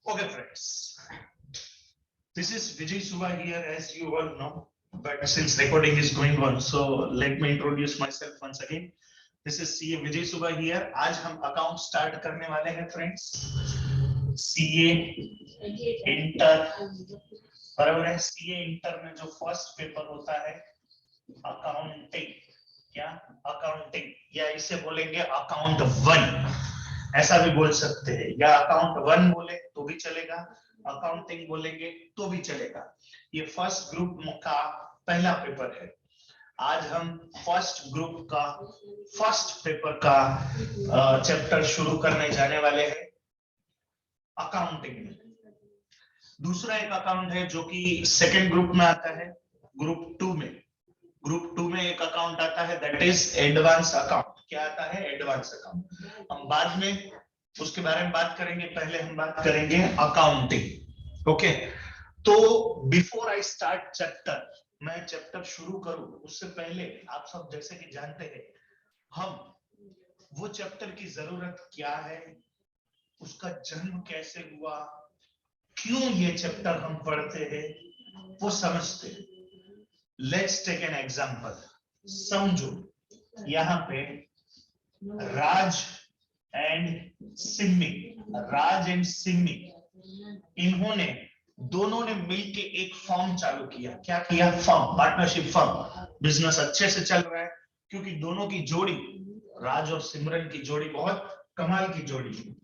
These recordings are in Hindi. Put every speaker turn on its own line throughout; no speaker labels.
Okay, friends. This is Vijay Suba here, as you all know. But since recording is going on, so let me introduce myself once again. This is CA Vijay Suba here. आज हम अकाउंट स्टार्ट करने वाले हैं फ्रेंड्स. CA इंटर, बराबर है. CA इंटर में जो फर्स्ट पेपर होता है अकाउंटिंग, क्या अकाउंटिंग, या इसे बोलेंगे अकाउंट वन, ऐसा भी बोल सकते हैं, या अकाउंट वन बोले तो भी चलेगा, अकाउंटिंग बोलेंगे तो भी चलेगा. ये फर्स्ट ग्रुप का पहला पेपर है. आज हम फर्स्ट ग्रुप का फर्स्ट पेपर का चैप्टर शुरू करने जाने वाले हैं अकाउंटिंग में. दूसरा एक अकाउंट है जो कि सेकेंड ग्रुप में आता है. ग्रुप टू में एक अकाउंट आता है, दैट इज एडवांस अकाउंट. क्या आता है? Advance account. हम बाद में उसके बारे में बात करेंगे, पहले हम बात करेंगे अकाउंटिंग. ओके, तो बिफोर आई स्टार्ट चैप्टर, मैं चैप्टर शुरू करूं उससे पहले आप सब जैसे कि जानते हैं हम वो चैप्टर की जरूरत क्या है, उसका जन्म कैसे हुआ, क्यों ये चैप्टर हम पढ़ते हैं, वो समझते हैं. Let's take an example. समझो यहाँ पे राज एंड सिम्मी, इन्होंने दोनों ने मिलके एक फर्म चालू किया. क्या किया? Firm, partnership firm. बिजनेस अच्छे से चल रहा है क्योंकि दोनों की जोड़ी, राज और सिमरन की जोड़ी बहुत कमाल की जोड़ी है.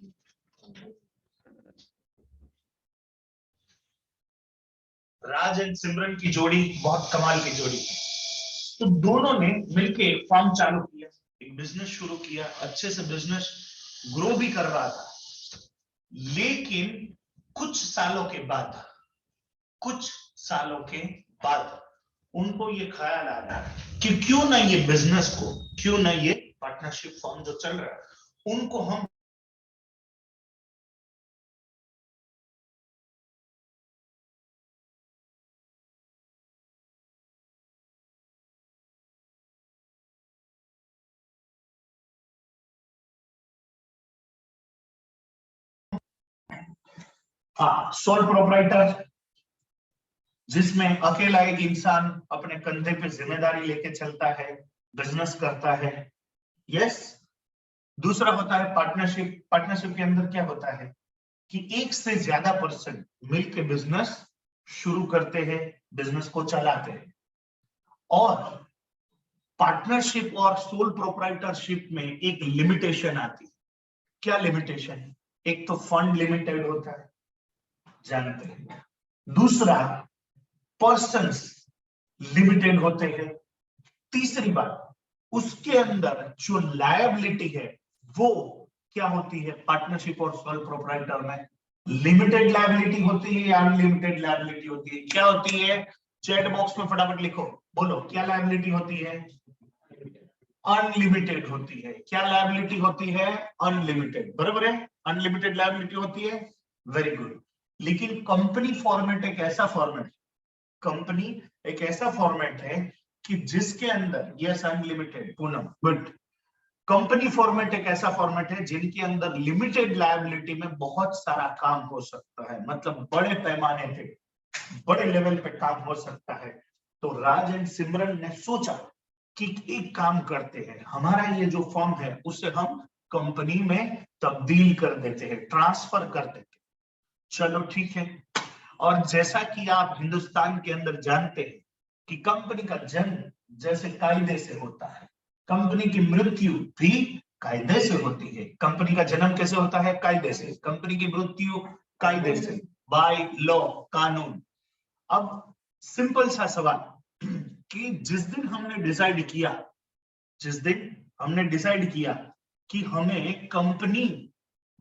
राज एंड सिमरन की जोड़ी बहुत कमाल की जोड़ी है. तो दोनों ने मिलके फर्म चालू किया, एक बिजनेस शुरू किया. अच्छे से बिजनेस ग्रो भी कर रहा था. लेकिन कुछ सालों के बाद उनको ये ख्याल आया कि क्यों ना ये बिजनेस को, क्यों ना ये पार्टनरशिप फर्म जो चल रहा है उनको हम सोल प्रोप्राइटर, जिसमें अकेला एक इंसान अपने कंधे पे जिम्मेदारी लेके चलता है, बिजनेस करता है. यस. दूसरा होता है पार्टनरशिप. पार्टनरशिप के अंदर क्या होता है कि एक से ज्यादा पर्सन मिलके बिजनेस शुरू करते हैं, बिजनेस को चलाते हैं. और पार्टनरशिप और सोल प्रोप्राइटरशिप में एक लिमिटेशन आती है. क्या लिमिटेशन? एक तो फंड लिमिटेड होता है, जानते हैं. दूसरा पर्सन्स लिमिटेड होते हैं. तीसरी बात, उसके अंदर जो लायबिलिटी है वो क्या होती है? पार्टनरशिप और सोल प्रोप्राइटर में लिमिटेड लायबिलिटी होती है या अनलिमिटेड लायबिलिटी होती है? क्या होती है? चैट बॉक्स में फटाफट लिखो, बोलो क्या लायबिलिटी होती है? अनलिमिटेड होती है. क्या लायबिलिटी होती है? अनलिमिटेड. बराबर है, अनलिमिटेड लायबिलिटी होती है. Very good. लेकिन कंपनी फॉर्मेट एक ऐसा फॉर्मेट है कि जिसके अंदर, yes unlimited, Poonam good. Company format एक ऐसा फॉर्मेट है जिनके अंदर लिमिटेड लायबिलिटी में बहुत सारा काम हो सकता है, मतलब बड़े पैमाने पे, बड़े लेवल पे काम हो सकता है. तो राज एंड सिमरन ने सोचा कि एक काम करते हैं, हमारा ये जो फॉर्म है उसे हम कंपनी में तब्दील कर देते हैं, ट्रांसफर कर देते हैं. चलो ठीक है. और जैसा कि आप हिंदुस्तान के अंदर जानते हैं कि कंपनी का जन्म जैसे कायदे से होता है, कंपनी की मृत्यु भी कायदे से होती है. कंपनी का जन्म कैसे होता है? कायदे से. कंपनी की मृत्यु कायदे से, बाय लॉ, कानून. अब सिंपल सा सवाल कि जिस दिन हमने डिसाइड किया कि हमें कंपनी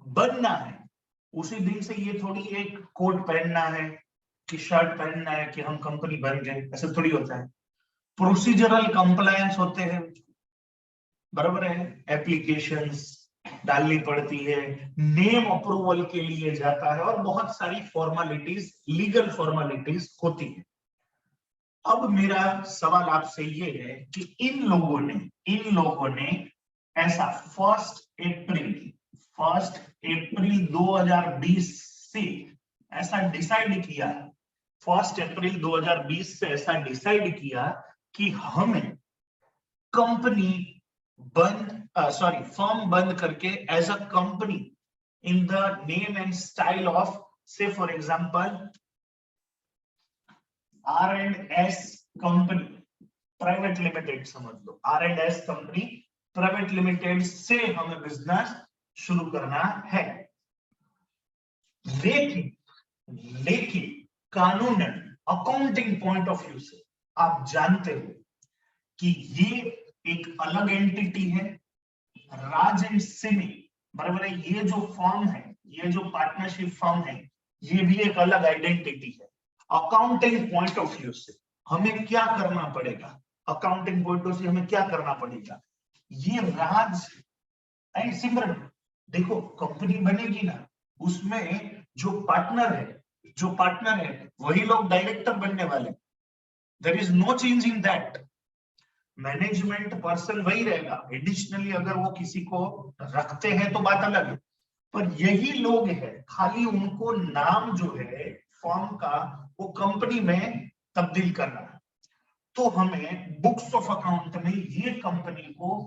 बनना है, उसी दिन से ये थोड़ी एक कोट पहनना है कि शर्ट पहनना है कि हम कंपनी बन गए, ऐसा थोड़ी होता है. प्रोसीजरल कंप्लायंस होते हैं, बराबर है. एप्लीकेशंस डालनी पड़ती है, नेम अप्रूवल के लिए जाता है, और बहुत सारी फॉर्मेलिटीज, लीगल फॉर्मेलिटीज होती है. अब मेरा सवाल आपसे ये है कि इन लोगों ने ऐसा 1 अप्रैल 2020 से ऐसा डिसाइड किया, 1 अप्रैल 2020 से ऐसा डिसाइड किया कि हमें कंपनी फर्म बंद करके as a company in the name and style of से for example R&S company private limited समझ लो, R&S कंपनी प्राइवेट लिमिटेड से हमें बिजनेस शुरू करना है। लेकिन कानूनन अकाउंटिंग पॉइंट ऑफ व्यू से आप जानते हो कि ये एक अलग एंटिटी है, राज एंड सिमी, बराबर है। ये जो फर्म है, ये जो पार्टनरशिप फर्म है, ये भी एक अलग आइडेंटिटी है। अकाउंटिंग पॉइंट ऑफ व्यू से हमें क्या करना पड़ेगा, अकाउंटिंग पॉइंट ऑफ व्यू हमें क्या करना पड़ेगा, ये राज एंड सिमरन, देखो कंपनी बनेगी ना, उसमें जो पार्टनर है वही लोग डायरेक्टर बनने वाले, there is no change in that. Management person वही रहेगा, एडिशनली अगर वो किसी को रखते हैं तो बात अलग है, पर यही लोग है, खाली उनको नाम जो है फर्म का वो कंपनी में तब्दील करना है। तो हमें बुक्स ऑफ अकाउंट में ये कंपनी को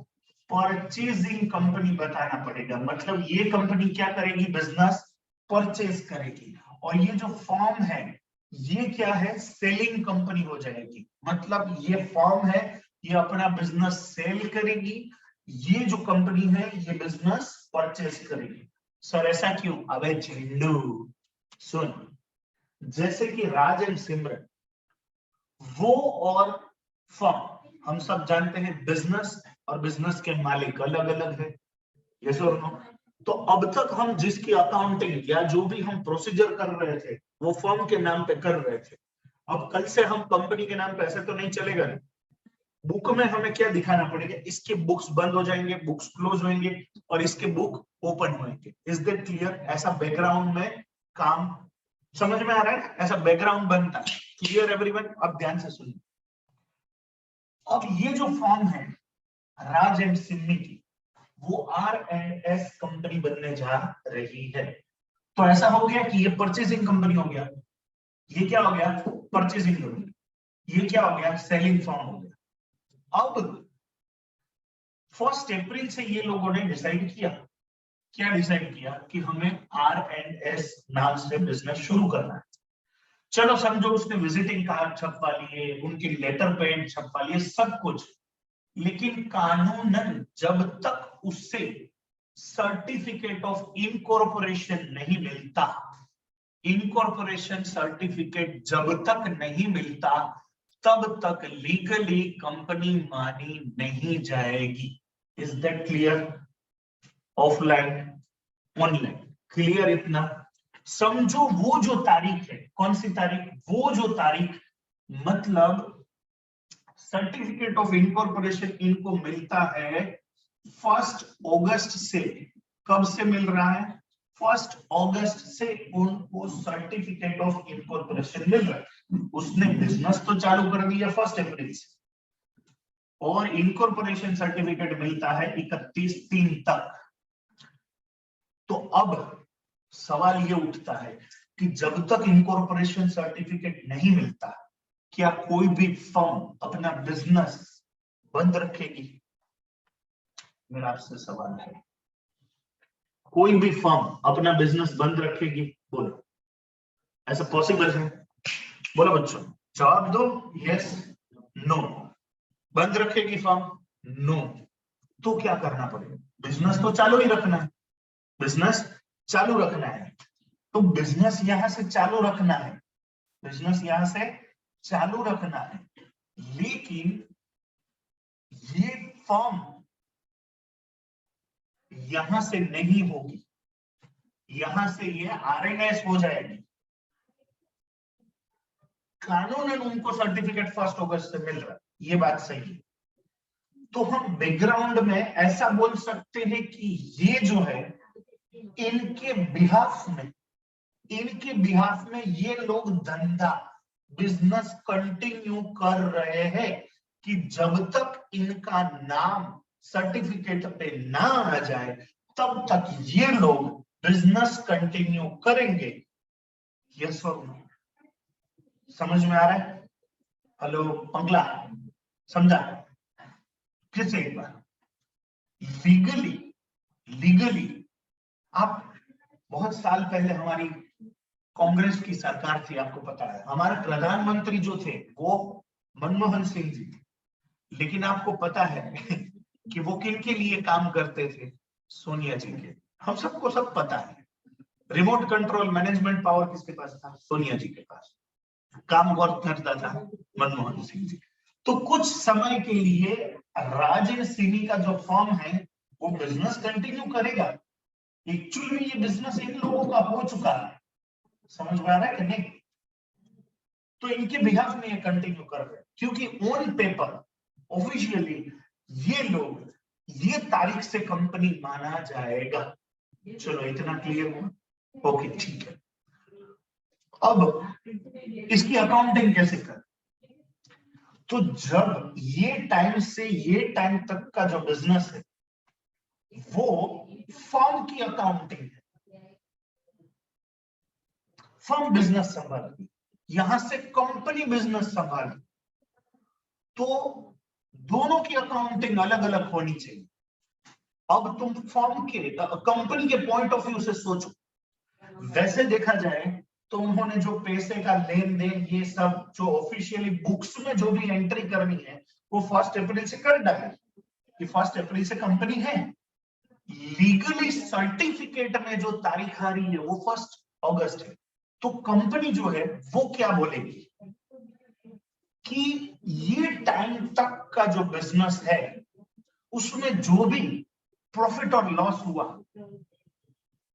परचेजिंग कंपनी बताना पड़ेगा, मतलब ये कंपनी क्या करेगी, बिजनेस परचेज करेगी, और ये जो फर्म है ये क्या है, सेलिंग कंपनी हो जाएगी, मतलब ये फर्म है ये अपना बिजनेस सेल करेगी, ये जो कंपनी है ये बिजनेस परचेज करेगी। सर ऐसा क्यों, अबे झिंडू सुन, जैसे कि राज एंड सिमरन, वो और फर्म हम सब जानते हैं बिजनेस और बिजनेस के मालिक अलग अलग है, यस और नो। तो अब तक हम जिसकी अकाउंटिंग या जो भी हम प्रोसीजर कर रहे थे वो फर्म के नाम पे कर रहे थे, अब कल से हम कंपनी के नाम पे ऐसे तो नहीं चलेगा ना। बुक में हमें क्या दिखाना पड़ेगा, इसके बुक्स बंद हो जाएंगे, बुक्स क्लोज होंगे और इसके बुक ओपन होंगे। Is that clear? ऐसा बैकग्राउंड में काम समझ में आ रहा है, ऐसा बैकग्राउंड बनता है। Clear everyone? अब ध्यान से सुनिए। अब ये जो फॉर्म है राज एंड सिमी की, वो R&S कंपनी बनने जा रही है। तो ऐसा हो गया कि ये परचेजिंग कंपनी हो गया, ये क्या हो गया, परचेजिंग कंपनी, ये क्या हो गया, सेलिंग फर्म हो गया। अब 1 अप्रैल से ये लोगों ने डिसाइड किया, क्या डिसाइड किया कि हमें R&S नाम से बिजनेस शुरू करना है। चलो समझो उसने विजिटिंग कार्ड छपवा लिए, उनकी लेटर पैड छपवा लिए, सब कुछ, लेकिन कानूनन जब तक उससे सर्टिफिकेट ऑफ इनकॉर्पोरेशन नहीं मिलता, इनकॉर्पोरेशन सर्टिफिकेट जब तक नहीं मिलता तब तक लीगली कंपनी मानी नहीं जाएगी। Is that clear? Offline online clear? इतना समझो। वो जो तारीख है, कौन सी तारीख, वो जो तारीख, मतलब सर्टिफिकेट ऑफ इनकॉर्पोरेशन इनको मिलता है 1 अगस्त से। कब से मिल रहा है? 1 अगस्त से उनको सर्टिफिकेट ऑफ इनकॉर्पोरेशन मिल रहा है। उसने बिजनेस तो चालू कर दिया 1 अप्रैल से, और इनकॉर्पोरेशन सर्टिफिकेट मिलता है 31/3 तक। तो अब सवाल ये उठता है कि जब तक इनकॉर्पोरेशन सर्टिफिकेट नहीं मिलता, क्या कोई भी फर्म अपना बिजनेस बंद रखेगी? मेरा आपसे सवाल है, कोई भी फर्म अपना बिजनेस बंद रखेगी? बोलो, ऐसा पॉसिबल है? बोलो बच्चों, जवाब दो, यस नो। बंद रखेगी फर्म? नो। तो क्या करना पड़ेगा? बिजनेस तो चालू ही रखना है, बिजनेस चालू रखना है। तो बिजनेस यहां से चालू रखना है, बिजनेस यहां से चालू रखना है, लेकिन ये फर्म यहां से नहीं होगी, यहां से ये R&S हो जाएगी। कानूनन उनको सर्टिफिकेट 1 अगस्त से मिल रहा है, ये बात सही है। तो हम बैकग्राउंड में ऐसा बोल सकते हैं कि ये जो है इनके बिहाफ में ये लोग धंधा बिजनेस कंटिन्यू कर रहे हैं कि जब तक इनका नाम सर्टिफिकेट पे ना आ जाए तब तक ये लोग बिजनेस कंटिन्यू करेंगे।
यस और नो? समझ में आ रहा है? हेलो पंगला, समझा? फिर से एक बार, लीगली आप, बहुत साल पहले हमारी कांग्रेस की सरकार थी, आपको पता है, हमारे प्रधानमंत्री जो थे वो मनमोहन सिंह जी, लेकिन आपको पता है कि वो किनके लिए काम करते थे? सोनिया जी के। हम सबको सब पता है। रिमोट कंट्रोल मैनेजमेंट पावर किसके पास था? सोनिया जी के पास। काम कौन करता था? मनमोहन सिंह जी। तो कुछ समय के लिए राजन सिनी का जो फर्म है वो बिजनेस कंटिन्यू करेगा। एक्चुअली ये बिजनेस इन लोगों का हो चुका है, समझ में आ रहा है कि नहीं? तो इनके बिहाफ में ये कंटिन्यू कर रहे हैं, क्योंकि ऑन पेपर ऑफिशियली ये लोग, ये तारीख से कंपनी माना जाएगा। चलो इतना क्लियर हुआ? ओके ठीक है। अब इसकी अकाउंटिंग कैसे कर? तो जब ये टाइम से ये टाइम तक का जो बिजनेस है वो फर्म की अकाउंटिंग है, फर्म बिजनेस संभालेगी, यहां से कंपनी बिजनेस संभालेगी, तो दोनों की अकाउंटिंग अलग अलग होनी चाहिए। अब तुम फर्म के, कंपनी के पॉइंट ऑफ व्यू से सोचो। वैसे देखा जाए तो उन्होंने जो पैसे का लेन देन ये सब जो ऑफिशियली बुक्स में जो भी एंट्री करनी है वो 1 अप्रैल से कर डाले कि 1 अप्रैल से कंपनी है। लीगली सर्टिफिकेट में जो तारीख आ रही है वो 1 अगस्त है। तो कंपनी जो है वो क्या बोलेगी कि ये टाइम तक का जो बिजनेस है उसमें जो भी प्रॉफिट और लॉस हुआ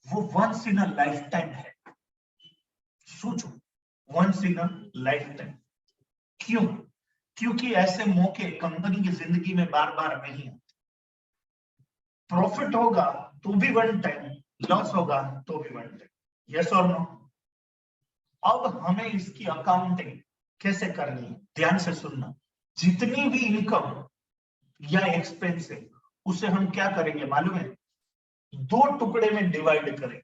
वो once in a lifetime है। सोचो, once in a lifetime. क्यों? क्योंकि ऐसे मौके कंपनी की जिंदगी में बार बार नहीं आते। प्रॉफिट होगा तो भी वन टाइम, लॉस होगा तो भी वन टाइम। यस और नो? अब हमें इसकी अकाउंटिंग कैसे करनी है, ध्यान से सुनना। जितनी भी इनकम या एक्सपेंस है उसे हम क्या करेंगे मालूम है? 2 टुकड़े में डिवाइड करें।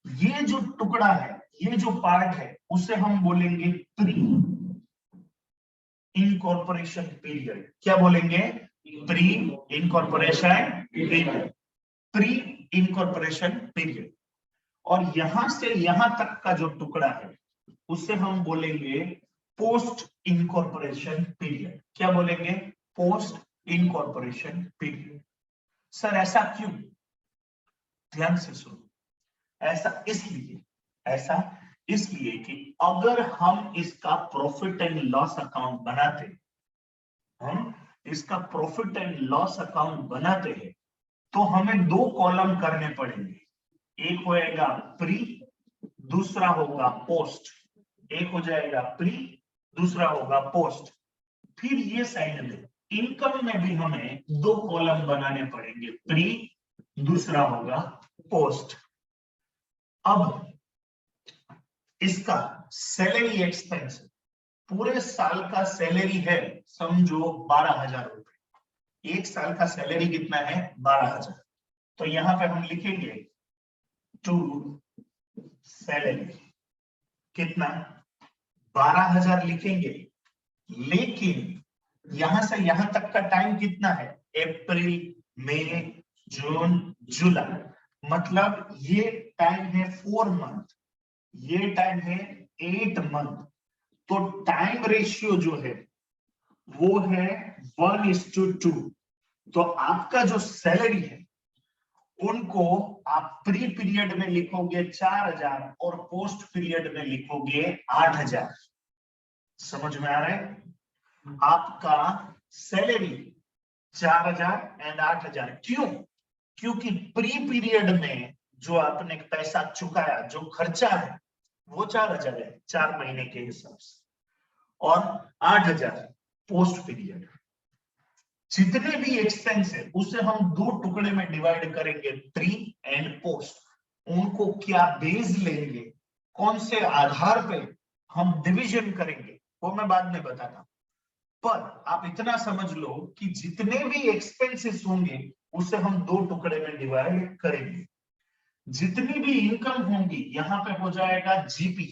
ये जो टुकड़ा है, ये जो पार्ट है उसे हम बोलेंगे प्री इनकॉर्पोरेशन पीरियड। क्या बोलेंगे? Pre incorporation period, pre incorporation period. और यहां से यहां तक का जो टुकड़ा है उसे हम बोलेंगे पोस्ट इनकॉर्पोरेशन पीरियड। क्या बोलेंगे? Post incorporation period. सर ऐसा क्यों? ध्यान से सुनो। ऐसा इसलिए कि अगर हम इसका प्रॉफिट एंड लॉस अकाउंट बनाते, हम इसका प्रॉफिट एंड लॉस अकाउंट बनाते हैं तो हमें 2 कॉलम करने पड़ेंगे। एक होएगा प्री, दूसरा होगा पोस्ट। एक हो जाएगा प्री, दूसरा होगा पोस्ट। फिर ये साइड में इनकम में भी हमें 2 कॉलम बनाने पड़ेंगे, प्री, दूसरा होगा पोस्ट। अब इसका सैलरी एक्सपेंस, पूरे साल का सैलरी है समझो 12,000 रुपए। एक साल का सैलरी कितना है? 12,000। तो यहां पे हम लिखेंगे टू सैलरी कितना? 12,000 लिखेंगे। लेकिन यहां से यहां तक का टाइम कितना है? अप्रैल, मई, जून, जुलाई, मतलब ये टाइम है 4 मंथ, ये टाइम है 8 मंथ। तो टाइम रेशियो जो है वो है 1:2। तो आपका जो सैलरी है उनको आप प्री पीरियड में लिखोगे 4,000 और पोस्ट पीरियड में लिखोगे 8,000। समझ में आ रहा है? आपका सैलरी 4,000 एंड 8,000। क्यों? क्योंकि प्री पीरियड में जो आपने पैसा चुकाया, जो खर्चा है वो 4,000 है 4 महीने के हिसाब से, और 8,000 पोस्ट पीरियड। जितने भी एक्सपेंस है उसे हम 2 टुकड़े में डिवाइड करेंगे, प्री एंड पोस्ट। उनको क्या बेस लेंगे, कौन से आधार पे हम डिवीजन करेंगे वो मैं बाद में बताता हूं। पर आप इतना समझ लो कि जितने भी एक्सपेंसेस होंगे उसे हम 2 टुकड़े में डिवाइड करेंगे। जितनी भी इनकम होंगी यहाँ पे हो जाएगा जीपी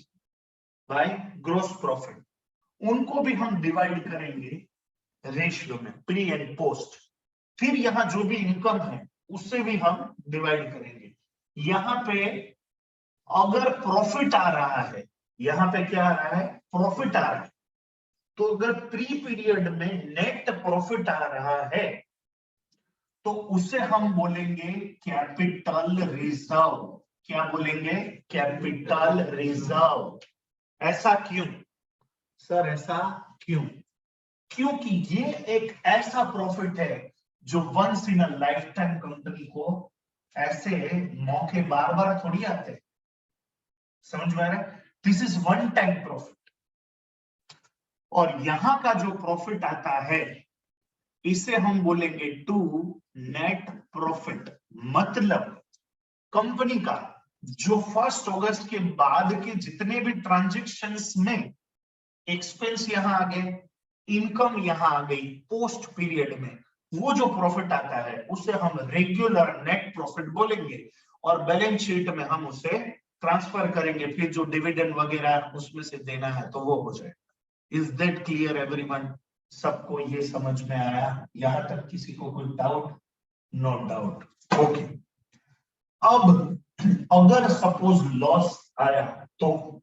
बाय ग्रोस प्रॉफिट, उनको भी हम डिवाइड करेंगे रेशियो में, प्री एंड पोस्ट। फिर यहाँ जो भी इनकम है उससे भी हम डिवाइड करेंगे। यहाँ पे अगर प्रॉफिट आ रहा है, यहाँ पे क्या आ रहा है, प्रॉफिट आ रहा है, तो अगर प्री पीरियड में नेट प्रॉफिट आ रहा है तो उसे हम बोलेंगे कैपिटल रिजर्व। क्या बोलेंगे, कैपिटल रिजर्व। ऐसा क्यों सर, ऐसा क्यों? क्योंकि ये एक ऐसा प्रॉफिट है जो once in a lifetime company को, ऐसे मौके बार बार थोड़ी आते, समझ में आ रहा है? This is one time profit. और यहां का जो प्रॉफिट आता है इसे हम बोलेंगे टू नेट प्रॉफिट। मतलब कंपनी का जो 1 अगस्त के बाद के जितने भी ट्रांजैक्शंस में एक्सपेंस यहां आ गए, इनकम यहां आ गई पोस्ट पीरियड में, वो जो प्रॉफिट आता है उसे हम रेगुलर नेट प्रॉफिट बोलेंगे और बैलेंस शीट में हम उसे ट्रांसफर करेंगे। फिर जो डिविडेंड वगैरह उसमें से देना है तो वो हो जाए। Is that clear everyone? सबको ये समझ में आया? यहां तक किसी को कोई डाउट? No doubt. ओके, अब अगर सपोज लॉस आया, तो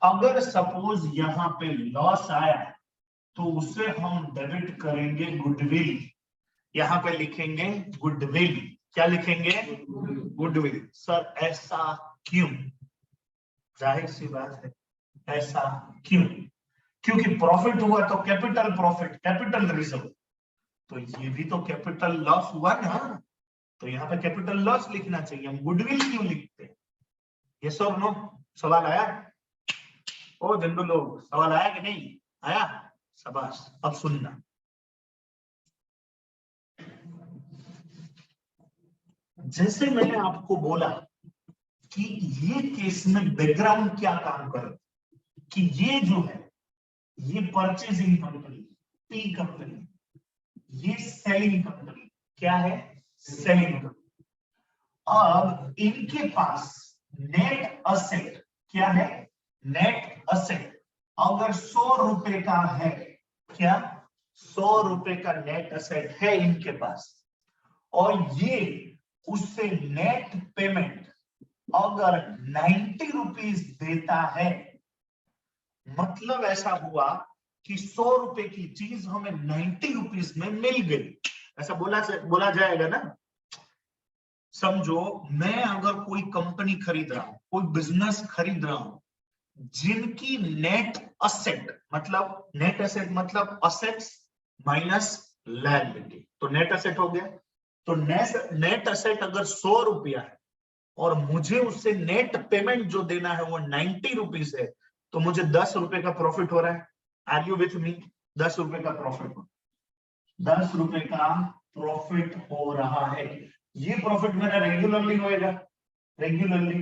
अगर सपोज यहां पे लॉस आया तो उसे हम डेबिट करेंगे गुडविल। यहां पे लिखेंगे गुडविल। क्या लिखेंगे? गुडविल। सर ऐसा क्यों? जाहिर सी बात है, ऐसा क्यों? क्योंकि प्रॉफिट हुआ तो कैपिटल प्रॉफिट, कैपिटल रिजर्व, तो ये भी तो कैपिटल लॉस हुआ ना, तो यहाँ पे कैपिटल लॉस लिखना चाहिए। हम गुडविल क्यों लिखते हैं? यस और नो? सवाल आया? ओ जंगल लोग, सवाल आया कि नहीं आया? शाबाश। अब सुनना, जैसे मैंने आपको बोला कि ये केस में बैकग्राउंड क्या काम कर, कि ये जो है ये परचेजिंग कंपनी, पी कंपनी, ये सेलिंग कंपनी। क्या है? Selling company. अब इनके पास नेट असेट क्या है? नेट असेट अगर 100 रुपए का है, क्या 100 रुपए का नेट असेट है इनके पास, और ये उससे नेट पेमेंट अगर 90 रुपीज देता है, मतलब ऐसा हुआ कि 100 रुपए की चीज हमें 90 रुपीज में मिल गई, ऐसा बोला जाएगा ना। समझो मैं अगर कोई कंपनी खरीद रहा हूं, कोई बिजनेस खरीद रहा हूं, जिनकी नेट असेट मतलब असेट्स माइनस लायबिलिटी, तो नेट असेट हो गया। तो नेट असेट अगर 100 रुपया है और मुझे उससे नेट पेमेंट जो देना है वो 90 रुपीज है, तो मुझे 10 रुपए का प्रॉफिट हो रहा है। आर यू विथ मी? 10 रुपए का प्रॉफिट, 10 रुपए का प्रॉफिट हो रहा है। ये प्रॉफिट मेरा रेगुलरली होएगा? रेगुलरली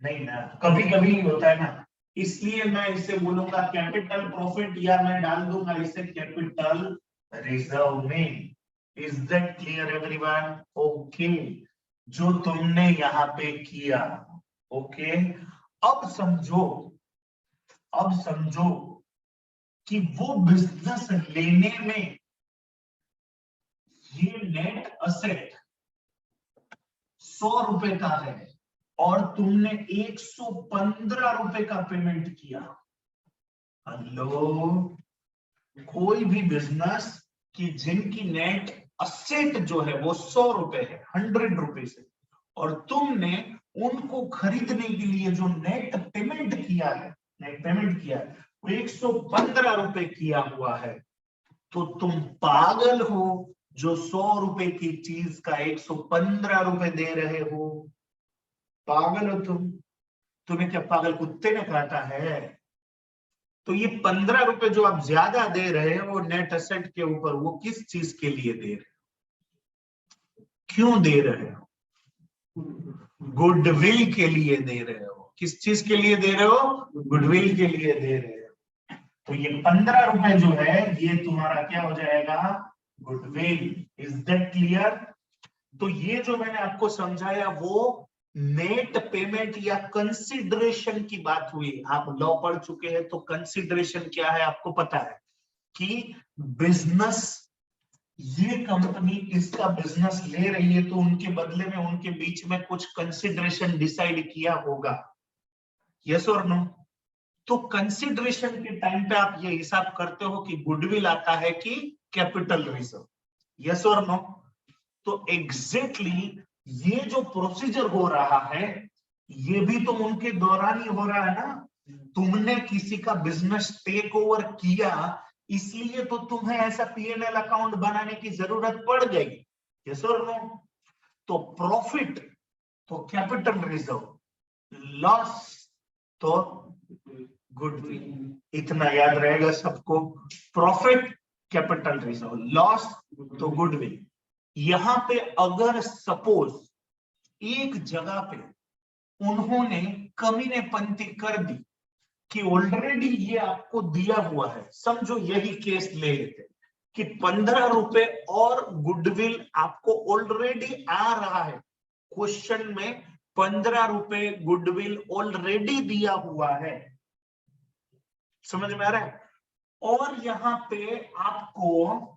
नहीं ना, कभी कभी होता है ना, इसलिए मैं इसे बोलूंगा कैपिटल प्रॉफिट, या मैं डाल दूंगा इसे कैपिटल रिजर्व में। Is that clear everyone? Okay, जो तुमने यहाँ पे किया। ओके, अब समझो, अब समझो कि वो बिजनेस लेने में ये नेट असेट 100 रुपए का है और तुमने 115 रुपए का पेमेंट किया। हेलो, कोई भी बिजनेस की जिनकी नेट असेट जो है वो 100 रुपए है, 100 रुपीज है, और तुमने उनको खरीदने के लिए जो नेट पेमेंट किया है, नेट पेमेंट किया है वो 115 रुपए किया हुआ है, तो तुम पागल हो जो 100 रुपए की चीज का 115 रुपए दे रहे हो। पागल हो तुम? तुम्हें क्या पागल कुत्ते ने काटा है? तो ये 15 रुपए जो आप ज्यादा दे रहे हो वो नेट एसेट के ऊपर, वो किस चीज के लिए दे रहे हो? क्यों दे रहे हो? गुडविल के लिए दे रहे हो। किस चीज के लिए दे रहे हो? गुडविल के लिए दे रहे हो। तो ये 15 रुपए जो है ये तुम्हारा क्या हो जाएगा? गुडविल। Is that clear? तो ये जो मैंने आपको समझाया वो नेट पेमेंट या कंसिडरेशन की बात हुई, आप लॉ पढ़ चुके हैं तो कंसिडरेशन क्या है आपको पता है कि बिजनेस, ये कंपनी इसका बिजनेस ले रही है तो उनके बदले में उनके बीच में कुछ कंसिडरेशन डिसाइड किया होगा, यस और नो। तो कंसिडरेशन के टाइम पे आप ये हिसाब करते हो कि गुडविल आता है कि कैपिटल रिजर्व, यस और नो। तो एग्जैक्टली ये जो प्रोसीजर हो रहा है ये भी तो उनके दौरान ही हो रहा है ना। तुमने किसी का बिजनेस टेक ओवर किया इसलिए तो तुम्हें ऐसा पीएनएल अकाउंट बनाने की जरूरत पड़ गई, यस और नो। तो प्रॉफिट तो कैपिटल रिजर्व, लॉस तो गुडविल, इतना याद रहेगा सबको। प्रॉफिट कैपिटल रिजर्व, लॉस तो गुडविल। यहां पे अगर सपोज एक जगह पे उन्होंने कमीने पंक्ति कर दी कि ऑलरेडी ये आपको दिया हुआ है, समझो यही केस ले लेते कि 15 रुपए और गुडविल आपको ऑलरेडी आ रहा है, क्वेश्चन में 15 रुपए गुडविल ऑलरेडी दिया हुआ है, समझ में आ रहा है। और यहां पे आपको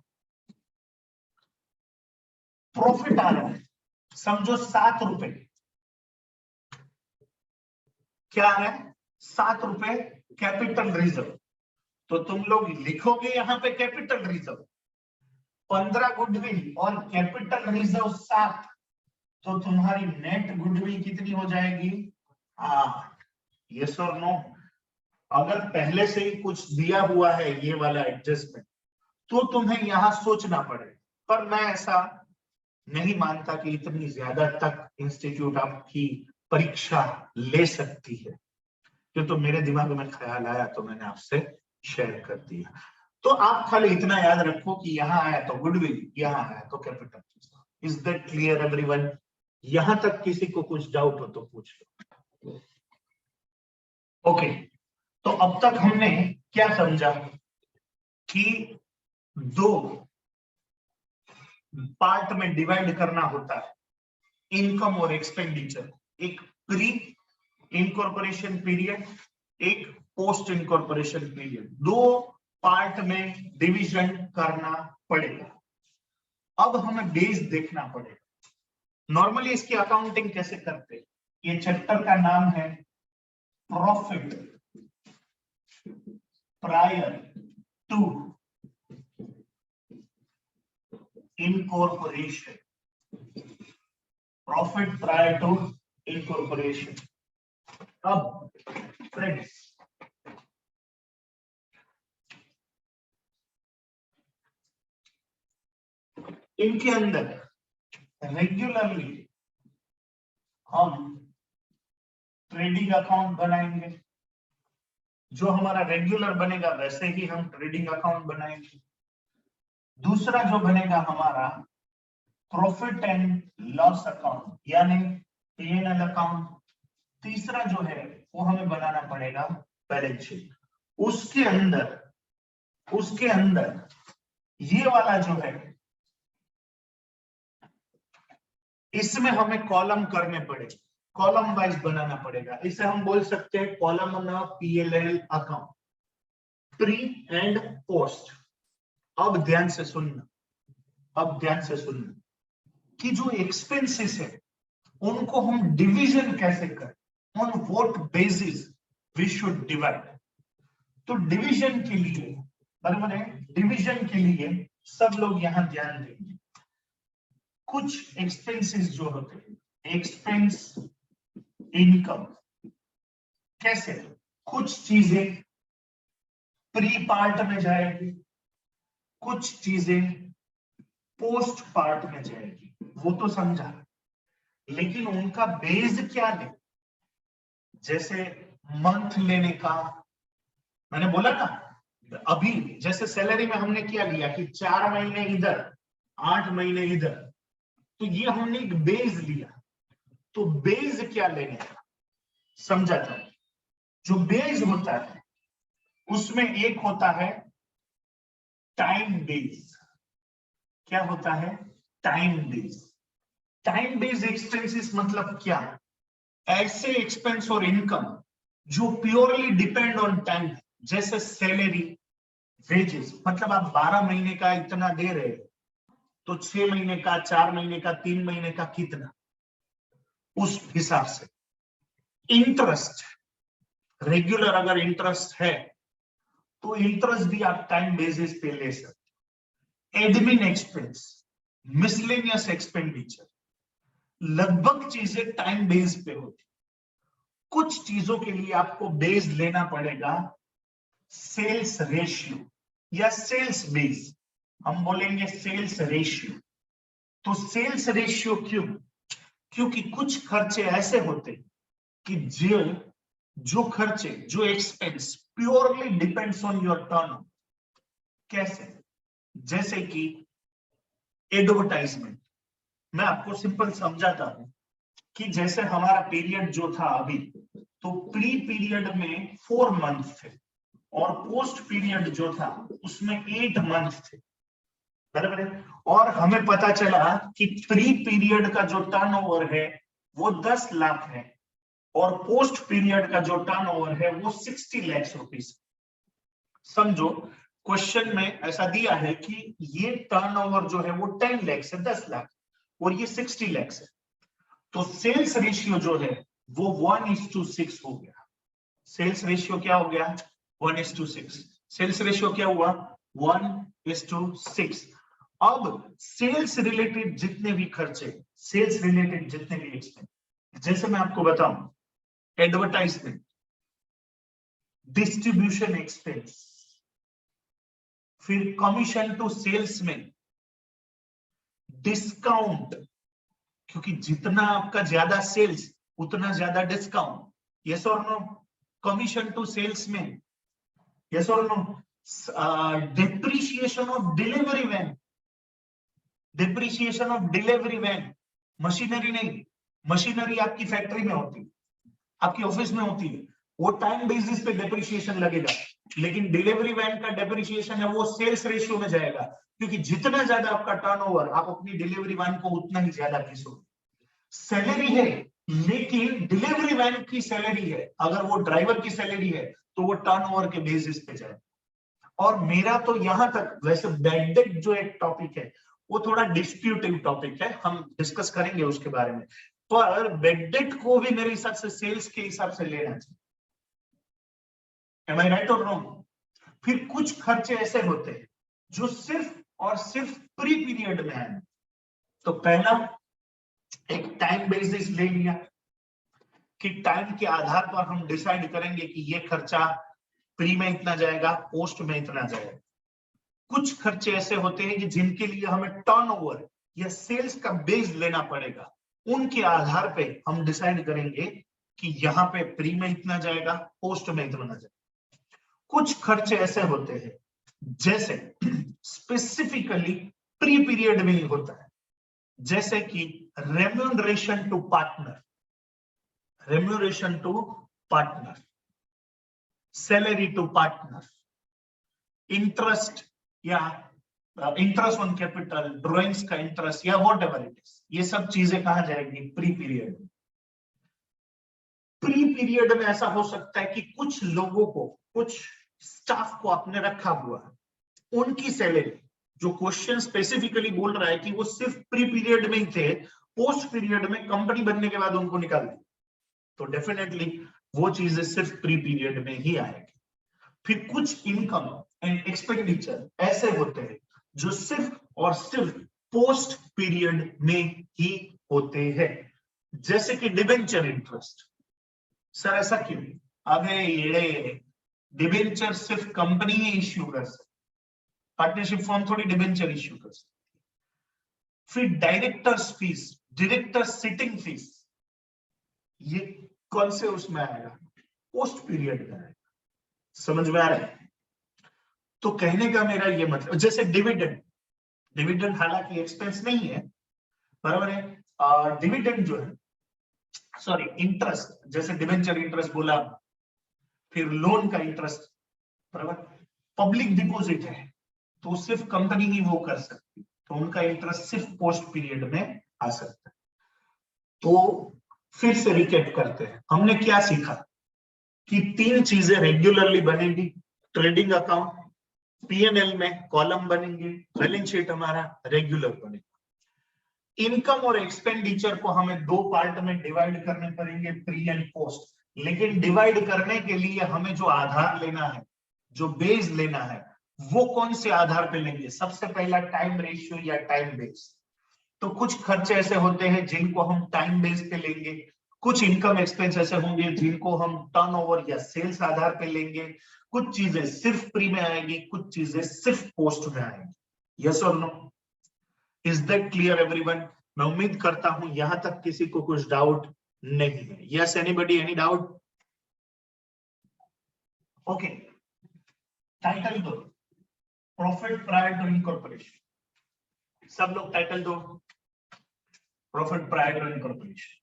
प्रॉफिट आ रहा है, समझो 7 रुपए, क्या है 7 रुपए कैपिटल रिजर्व। तो तुम लोग लिखोगे यहां पे कैपिटल रिजर्व 15 गुडविल और कैपिटल रिजर्व 7, तो तुम्हारी नेट गुडविल कितनी हो जाएगी 8, यस और नो। अगर पहले से ही कुछ दिया हुआ है ये वाला एडजस्टमेंट तो तुम्हें यहां सोचना पड़ेगा, पर मैं ऐसा नहीं मानता कि इतनी ज्यादा तक इंस्टीट्यूट आपकी परीक्षा ले सकती है, जो तो मेरे दिमाग में ख्याल आया तो मैंने आपसे शेयर कर दिया। तो आप खाली इतना याद रखो कि यहाँ आया तो गुडविल, यहाँ आया तो capital. Is that clear everyone? यहां तक किसी को कुछ डाउट हो तो पूछ लो। ओके, तो अब तक हमने क्या समझा कि दो पार्ट में डिवाइड करना होता है इनकम और एक्सपेंडिचर, एक प्री इनकॉर्पोरेशन पीरियड, एक पोस्ट इनकॉर्पोरेशन पीरियड, दो पार्ट में डिवीजन करना पड़ेगा। अब हमें बेस देखना पड़ेगा। नॉर्मली इसकी अकाउंटिंग कैसे करते हैं, ये चैप्टर का नाम है profit prior to incorporation, profit prior to incorporation. अब फ्रेंड्स इनके अंदर रेगुलरली हम ट्रेडिंग अकाउंट बनाएंगे, जो हमारा रेगुलर बनेगा वैसे ही हम ट्रेडिंग अकाउंट बनाएंगे। दूसरा जो बनेगा हमारा प्रॉफिट एंड लॉस अकाउंट यानी पीएनएल अकाउंट। तीसरा जो है वो हमें बनाना पड़ेगा बैलेंस शीट। उसके अंदर ये वाला जो है इसमें हमें कॉलम करने पड़ेगा, कॉलम वाइज बनाना पड़ेगा। इसे हम बोल सकते हैं column of PLL account, pre and post. अब ध्यान से सुनना कि जो एक्सपेंसेस है उनको हम डिवीजन कैसे करें, on what basis we should divide. तो डिवीजन के लिए, बराबर है, डिवीजन के लिए सब लोग यहां ध्यान देंगे। कुछ एक्सपेंसेस जो होते हैं, एक्सपेंस इनकम, कैसे कुछ चीजें प्री पार्ट में जाएगी, कुछ चीजें पोस्ट पार्ट में जाएगी, वो तो समझा। लेकिन उनका बेस क्या ले, जैसे मंथ लेने का, मैंने बोला ना अभी जैसे सैलरी में हमने क्या लिया कि 4 महीने इधर 8 महीने इधर, तो ये हमने एक बेस लिया। तो बेस क्या लेने का समझा था। जो बेस होता है उसमें एक होता है टाइम बेस। क्या होता है? Time base. Time base expenses मतलब क्या? ऐसे एक्सपेंस और इनकम जो प्योरली डिपेंड ऑन टाइम, जैसे सैलरी, वेजेस, मतलब आप 12 महीने का इतना दे रहे हो तो 6 महीने का, 4 महीने का, 3 महीने का कितना, उस हिसाब से। इंटरेस्ट, रेगुलर अगर इंटरेस्ट है तो इंटरेस्ट भी आप टाइम बेसिस पे ले सकते। एडमिन एक्सपेंस, मिसलेनियस एक्सपेंडिचर, लगभग चीजें टाइम बेस पे होती। कुछ चीजों के लिए आपको बेस लेना पड़ेगा सेल्स रेशियो या सेल्स बेस, हम बोलेंगे सेल्स रेशियो। तो सेल्स रेशियो क्यों? क्योंकि कुछ खर्चे ऐसे होते कि जो खर्चे, जो expense purely depends on your turn. कैसे? जैसे कि एडवर्टाइजमेंट। मैं आपको सिंपल समझाता हूं कि जैसे हमारा पीरियड जो था अभी, तो प्री पीरियड में 4 मंथ थे और पोस्ट पीरियड जो था उसमें 8 मंथ थे, बराबर है। और हमें पता चला कि प्री पीरियड का जो टर्नओवर है वो 10 लाख है और पोस्ट पीरियड का जो टर्नओवर है वो 60 लाख रुपीस। समझो, क्वेश्चन में ऐसा दिया है कि ये टर्नओवर जो है वो 10 लाख से 10 लाख और ये 60 लाख है, तो सेल्स रेशियो जो है वो 1:6 हो गया। सेल्स रेशियो क्या हो गया? 1:6। सेल्स रेशियो क्या हुआ? 1:6। अब सेल्स रिलेटेड जितने भी खर्चे, सेल्स रिलेटेड जितने भी एक्सपेंस, जैसे मैं आपको बताऊं, एडवर्टाइजमेंट, डिस्ट्रीब्यूशन एक्सपेंस, फिर कमीशन टू सेल्समैन, डिस्काउंट, क्योंकि जितना आपका ज्यादा सेल्स उतना ज्यादा डिस्काउंट, यस और no? Commission to salesman, yes और no? Depreciation of delivery van, depreciation of delivery van, machinery नहीं, मशीनरी आपकी फैक्ट्री में होती है, आपकी ऑफिस में होती है, वो टाइम बेसिस पे डेप्रिसिएशन लगेगा, लेकिन डिलीवरी वैन का डेप्रिसिएशन है वो सेल्स रेशियो में जाएगा, क्योंकि जितना ज्यादा आपका टर्नओवर, आप अपनी डिलीवरी वैन को उतना ही ज्यादा घिसोगे। सैलरी है, लेकिन डिलीवरी वैन की सैलरी है, अगर वो ड्राइवर की सैलरी है तो वो टर्नओवर के बेसिस पे जाएगा। और मेरा तो यहां तक, वैसे बैड डेट जो एक टॉपिक है वो थोड़ा डिस्प्यूटिव टॉपिक है, हम डिस्कस करेंगे उसके बारे में, पर बैड डेट को भी मेरे हिसाब से सेल्स के हिसाब से लेना चाहिए। एम आई राइट और रॉन्ग? फिर कुछ खर्चे ऐसे होते हैं जो सिर्फ और सिर्फ प्री पीरियड में है। तो पहला, एक टाइम बेसिस ले लिया कि टाइम के आधार पर हम डिसाइड करेंगे कि ये खर्चा प्री में इतना जाएगा, पोस्ट में इतना जाएगा। कुछ खर्चे ऐसे होते हैं कि जिनके लिए हमें टर्नओवर या सेल्स का बेस लेना पड़ेगा, उनके आधार पे हम डिसाइड करेंगे कि यहाँ पे प्री में इतना जाएगा, पोस्ट में इतना जाएगा। कुछ खर्चे ऐसे होते हैं जैसे स्पेसिफिकली प्री पीरियड में ही होता है, जैसे कि remuneration to partner, remuneration to partner, salary to partner, interest या इंटरेस्ट ऑन कैपिटल, ड्रॉइंग्स का इंटरेस्ट या वॉट एवर इट इज, ये सब चीजें कहा जाएगी प्री पीरियड में। प्री पीरियड में ऐसा हो सकता है कि कुछ लोगों को, कुछ स्टाफ को आपने रखा हुआ है, उनकी सैलरी, जो क्वेश्चन स्पेसिफिकली बोल रहा है कि वो सिर्फ प्री पीरियड में ही थे, पोस्ट पीरियड में कंपनी बनने के बाद उनको निकाल दिया, तो डेफिनेटली वो चीजें सिर्फ प्री पीरियड में ही आएगी। फिर कुछ इनकम एंड एक्सपेंडिचर ऐसे होते हैं जो सिर्फ और सिर्फ पोस्ट पीरियड में ही होते हैं, जैसे कि डिबेंचर इंटरेस्ट। सर ऐसा क्यों? अबे ये डिबेंचर सिर्फ कंपनी ही इश्यू कर सकती, पार्टनरशिप फॉर्म थोड़ी डिबेंचर इश्यू कर सकती। फिर directors fees, director sitting fees, ये कौन से उसमें आएगा? पोस्ट पीरियड में आएगा। समझ में आ रहा है? तो कहने का मेरा ये मतलब, जैसे डिविडेंड, डिविडेंड हालांकि एक्सपेंस नहीं है, बराबर है, डिविडेंड जो है, सॉरी इंटरेस्ट, जैसे डिबेंचर इंटरेस्ट बोला, फिर लोन का इंटरेस्ट, बराबर। पब्लिक डिपॉजिट है तो सिर्फ कंपनी ही वो कर सकती, तो उनका इंटरेस्ट सिर्फ पोस्ट पीरियड में आ सकता है। तो फिर से रिकेप करते हैं। हमने क्या सीखा कि 3 चीजें रेगुलरली बनेगी। ट्रेडिंग अकाउंट, पीएनएल में कॉलम बनेंगे, बैलेंस शीट हमारा रेगुलर बनेगा। इनकम और एक्सपेंडिचर को हमें 2 पार्ट में डिवाइड करने पड़ेंगे, प्री एंड पोस्ट। लेकिन डिवाइड करने के लिए हमें जो आधार लेना है, जो बेस लेना है, वो कौन से आधार पे लेंगे? सबसे पहला टाइम रेशियो या टाइम बेस। तो कुछ खर्चे ऐसे होते हैं जिनको हम टाइम बेस पे लेंगे, कुछ इनकम एक्सपेंस ऐसे होंगे जिनको हम टर्नओवर या सेल्स आधार पे लेंगे, कुछ चीजें सिर्फ प्री में आएगी, कुछ चीजें सिर्फ पोस्ट में आएंगी। यस और no? Is that clear everyone? मैं उम्मीद करता हूं यहां तक किसी को कुछ डाउट नहीं है। Yes anybody, any doubt? Okay, title दो, प्रॉफिट प्रायर टू इनकॉर्पोरेशन। सब लोग टाइटल दो, profit prior to incorporation.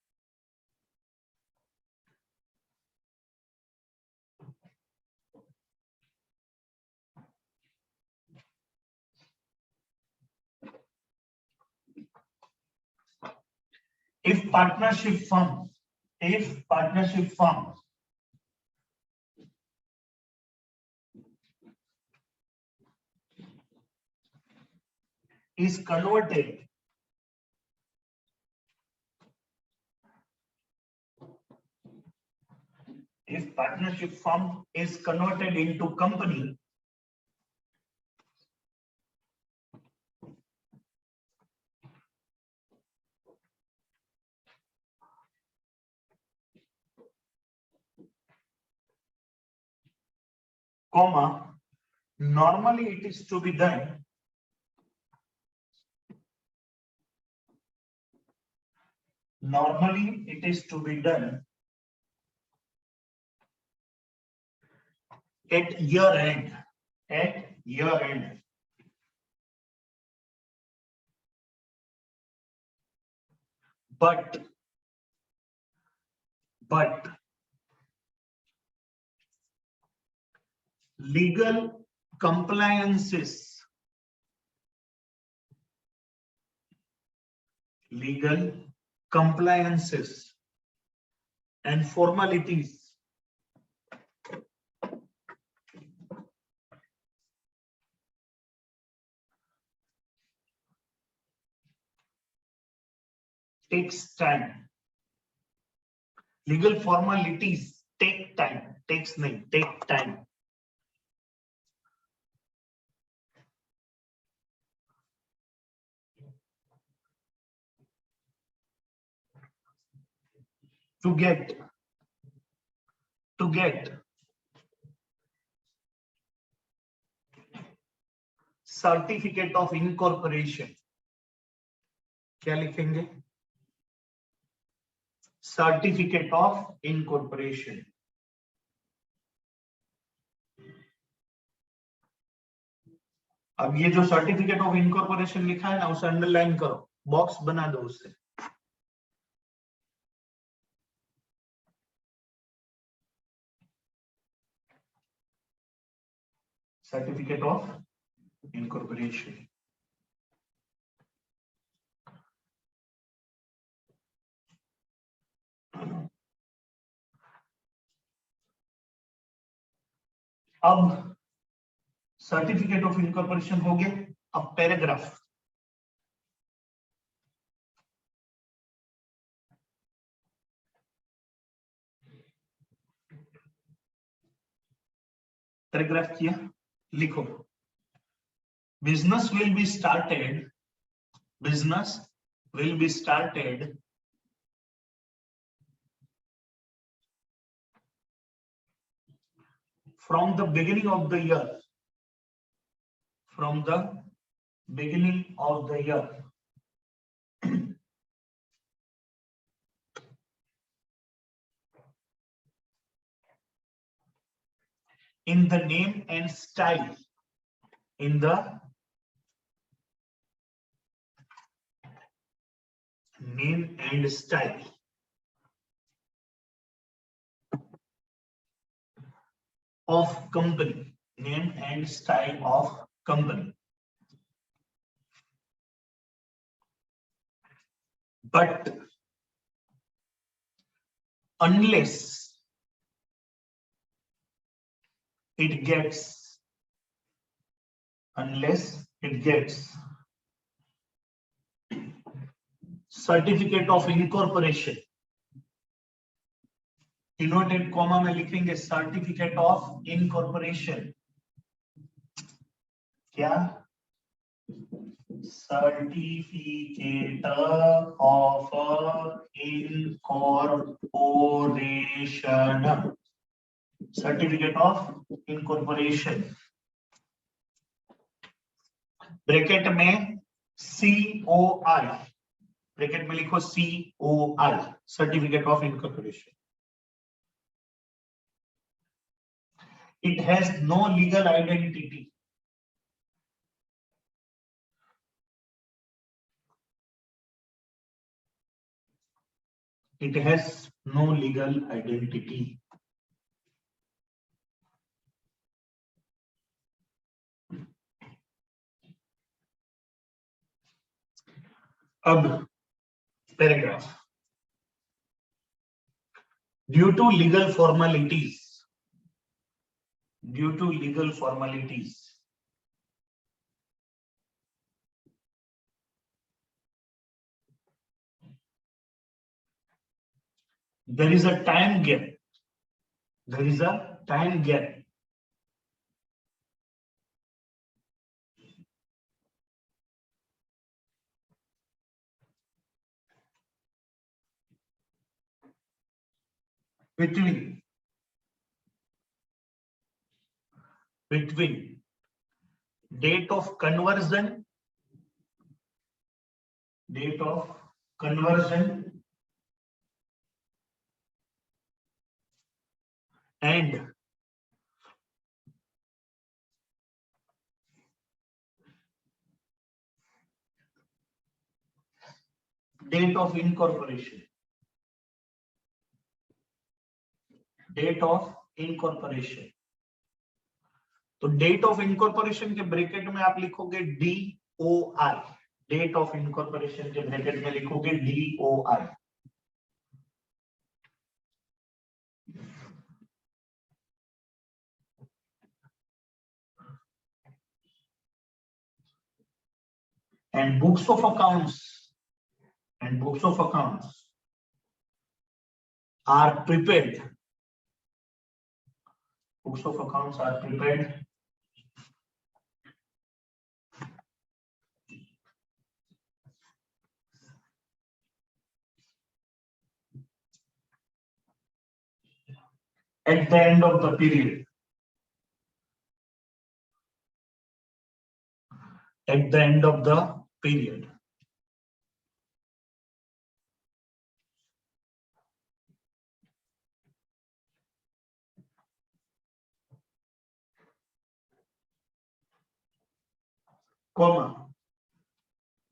If partnership firm is converted into company, comma, normally it is to be done at year end, but legal compliances and formalities takes time. Legal formalities take time. Take time. To get certificate of incorporation, क्या लिखेंगे? Certificate of incorporation. अब ये जो सर्टिफिकेट ऑफ इनकॉर्पोरेशन लिखा है ना, उसे अंडरलाइन करो, बॉक्स बना दो उससे। Certificate of incorporation. अब सर्टिफिकेट ऑफ इनकॉर्पोरेशन हो गया। अब पैराग्राफ, किया, लिखो, business will be started from the beginning of the year, in the name and style, of company, name and style of company, but unless it gets certificate of incorporation. Inverted comma में लिखेंगे सर्टिफिकेट ऑफ इनकॉर्पोरेशन. क्या? Certificate of incorporation. Certificate of incorporation. Bracket में COI, ब्रैकेट में लिखो COI, certificate of incorporation. It has no legal identity. It has no legal identity. अब paragraph. Due to legal formalities, there is a time gap. Between date of conversion and date of incorporation. तो डेट ऑफ इनकॉर्पोरेशन के ब्रैकेट में आप लिखोगे DOI. डेट ऑफ इनकॉर्पोरेशन के ब्रैकेट में लिखोगे DOI. And books of accounts are prepared. Books of accounts are prepared at the end of the period. Comma,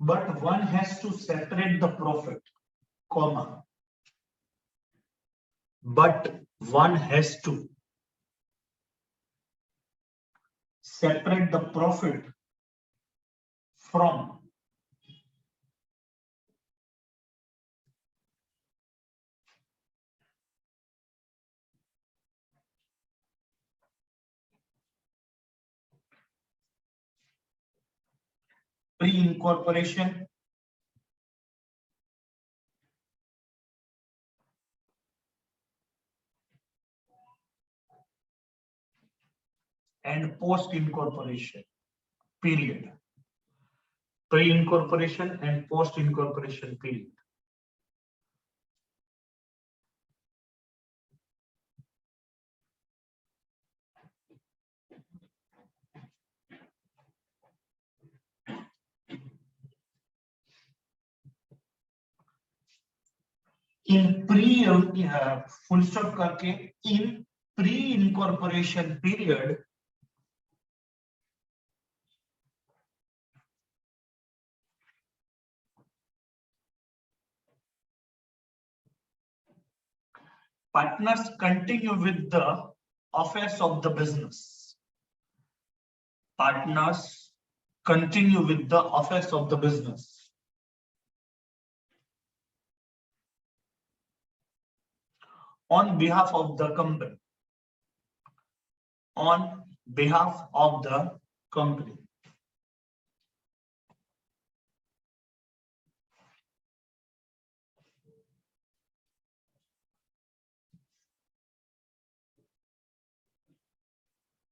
but one has to separate the profit, comma, but one has to separate the profit from pre-incorporation and post-incorporation period. Pre-incorporation and post-incorporation period. In full stop करके in pre-incorporation period, partners continue with the affairs of the business. Partners continue with the affairs of the business. on behalf of the company. On behalf of the company.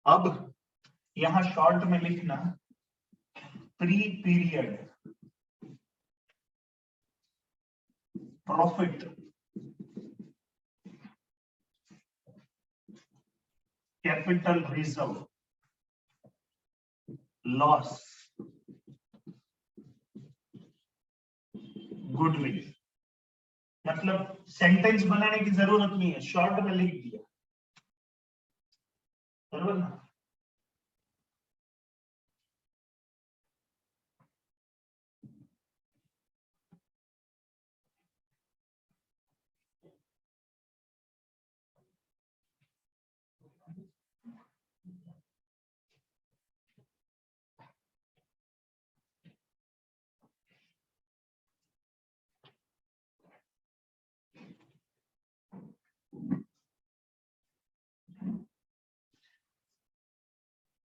अब यहां शॉर्ट में लिखना pre period profit capital reserve loss goodwill. मतलब सेंटेंस बनाने की जरूरत नहीं है, शॉर्ट में लिख दिया, बरोबर ना।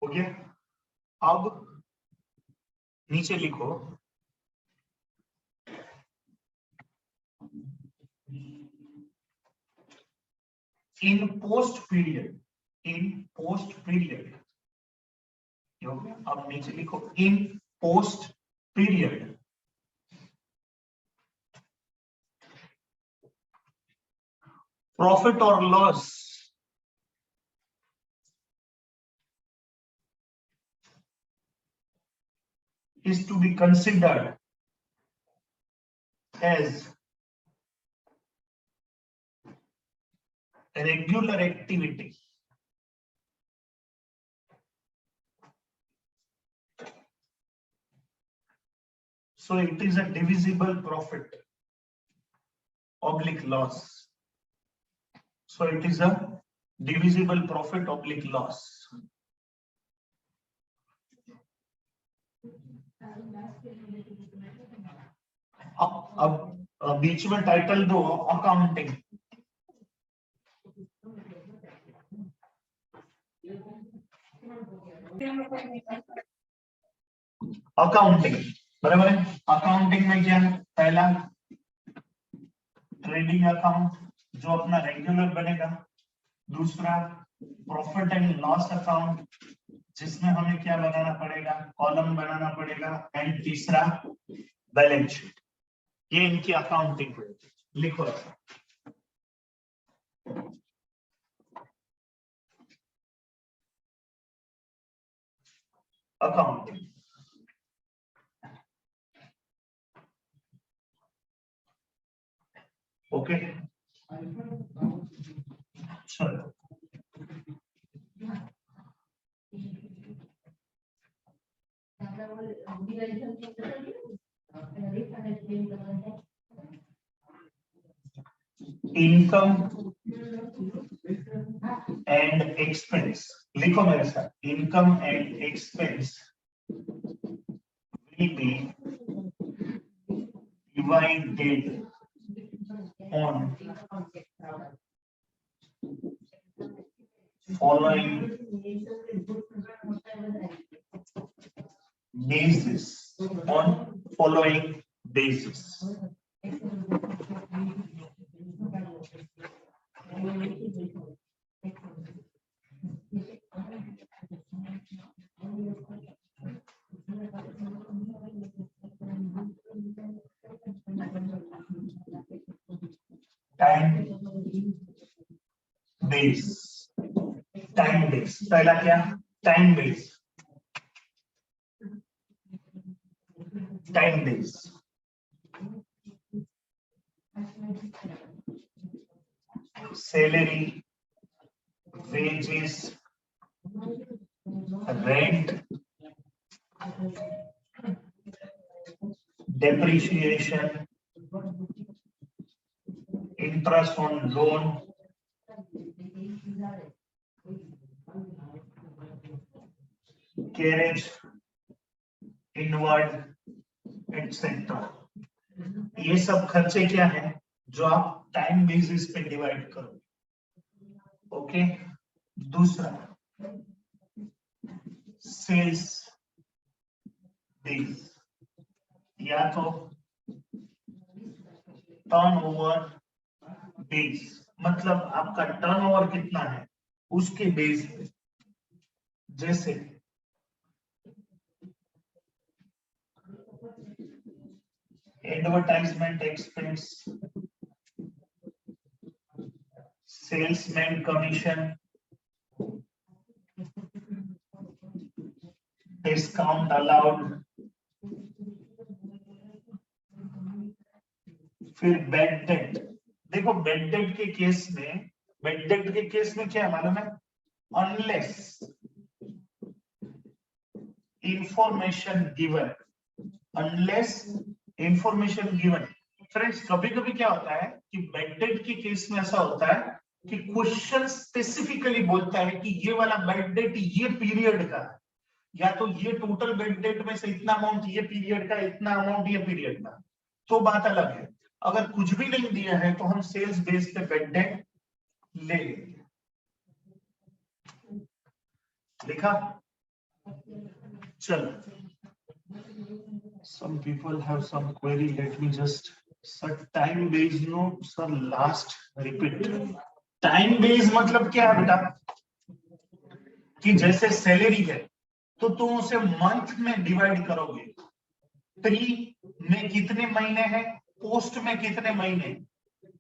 हो गया। अब नीचे लिखो इन पोस्ट पीरियड, इन पोस्ट पीरियड। हो गया। अब नीचे लिखो इन पोस्ट पीरियड प्रॉफिट और loss is to be considered as a regular activity. So it is a divisible profit oblique loss. So it is a divisible profit oblique loss. अब बीच में टाइटल दो अकाउंटिंग। अकाउंटिंग बराबर है। अकाउंटिंग में क्या है? पहला ट्रेडिंग अकाउंट जो अपना रेगुलर बनेगा, दूसरा प्रॉफिट एंड लॉस अकाउंट जिसमें हमें क्या बनाना पड़ेगा? कॉलम बनाना पड़ेगा, एंड तीसरा बैलेंस शीट। ये इनकी अकाउंटिंग है। लिखो ऐसा अकाउंटिंग। ओके चलो इनकम एंड एक्सपेंस लिखो मेरे साथ। Income and expense will be divided on following basis. On following basis. Time base. Time base पहला क्या? Time base. Time base salary, wages, rent, depreciation, interest on loan, carriage, inward, etc. ये सब खर्चे क्या है जो आप टाइम बेसिस पे डिवाइड करो। ओके, दूसरा सेल्स डेज या तो टर्नओवर डेज, मतलब आपका टर्नओवर कितना है उसके बेस पे, जैसे advertisement expense, salesman commission, discount allowed, फिर बेड डेट। देखो बेड डेट के केस में, बेड डेट के केस में क्या है मालूम है, unless information given, unless information given. Friends कभी कभी क्या होता है कि बेड डेट के केस में ऐसा होता है कि क्वेश्चन स्पेसिफिकली बोलता है कि ये वाला बेड डेट ये पीरियड का, या तो ये टोटल बेड डेट में से इतना अमाउंट ये पीरियड का, इतना अमाउंट ये पीरियड का, तो बात अलग है। अगर कुछ भी नहीं दिया है तो हम सेल्स बेस पे बेड डेट ले लेंगे। देखा, चलो, some people have some query, let me just, sir time based, no sir, last repeat, time based मतलब क्या है बेटा, कि जैसे सैलरी है तो तुम उसे मंथ में डिवाइड करोगे, प्री में कितने महीने हैं, पोस्ट में कितने महीने,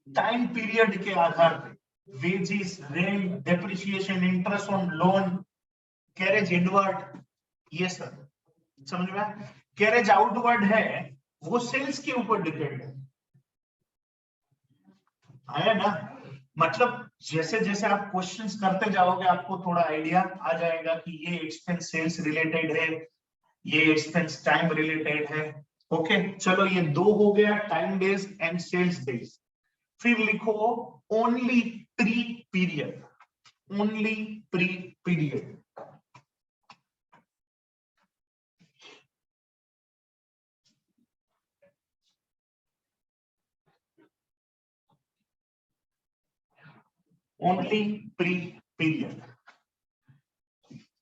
टाइम पीरियड के आधार पे, wages, rent, depreciation, interest on loan, carriage inward, ये सब समझ में। कैरेज आउटवर्ड है वो सेल्स के ऊपर डिपेंड है, आया ना। मतलब जैसे जैसे आप क्वेश्चंस करते जाओगे आपको थोड़ा आइडिया आ जाएगा कि ये एक्सपेंस सेल्स रिलेटेड है, ये एक्सपेंस टाइम रिलेटेड है। ओके चलो, ये दो हो गया, time based and sales based. फिर लिखो only pre period, only pre period. Only pre period,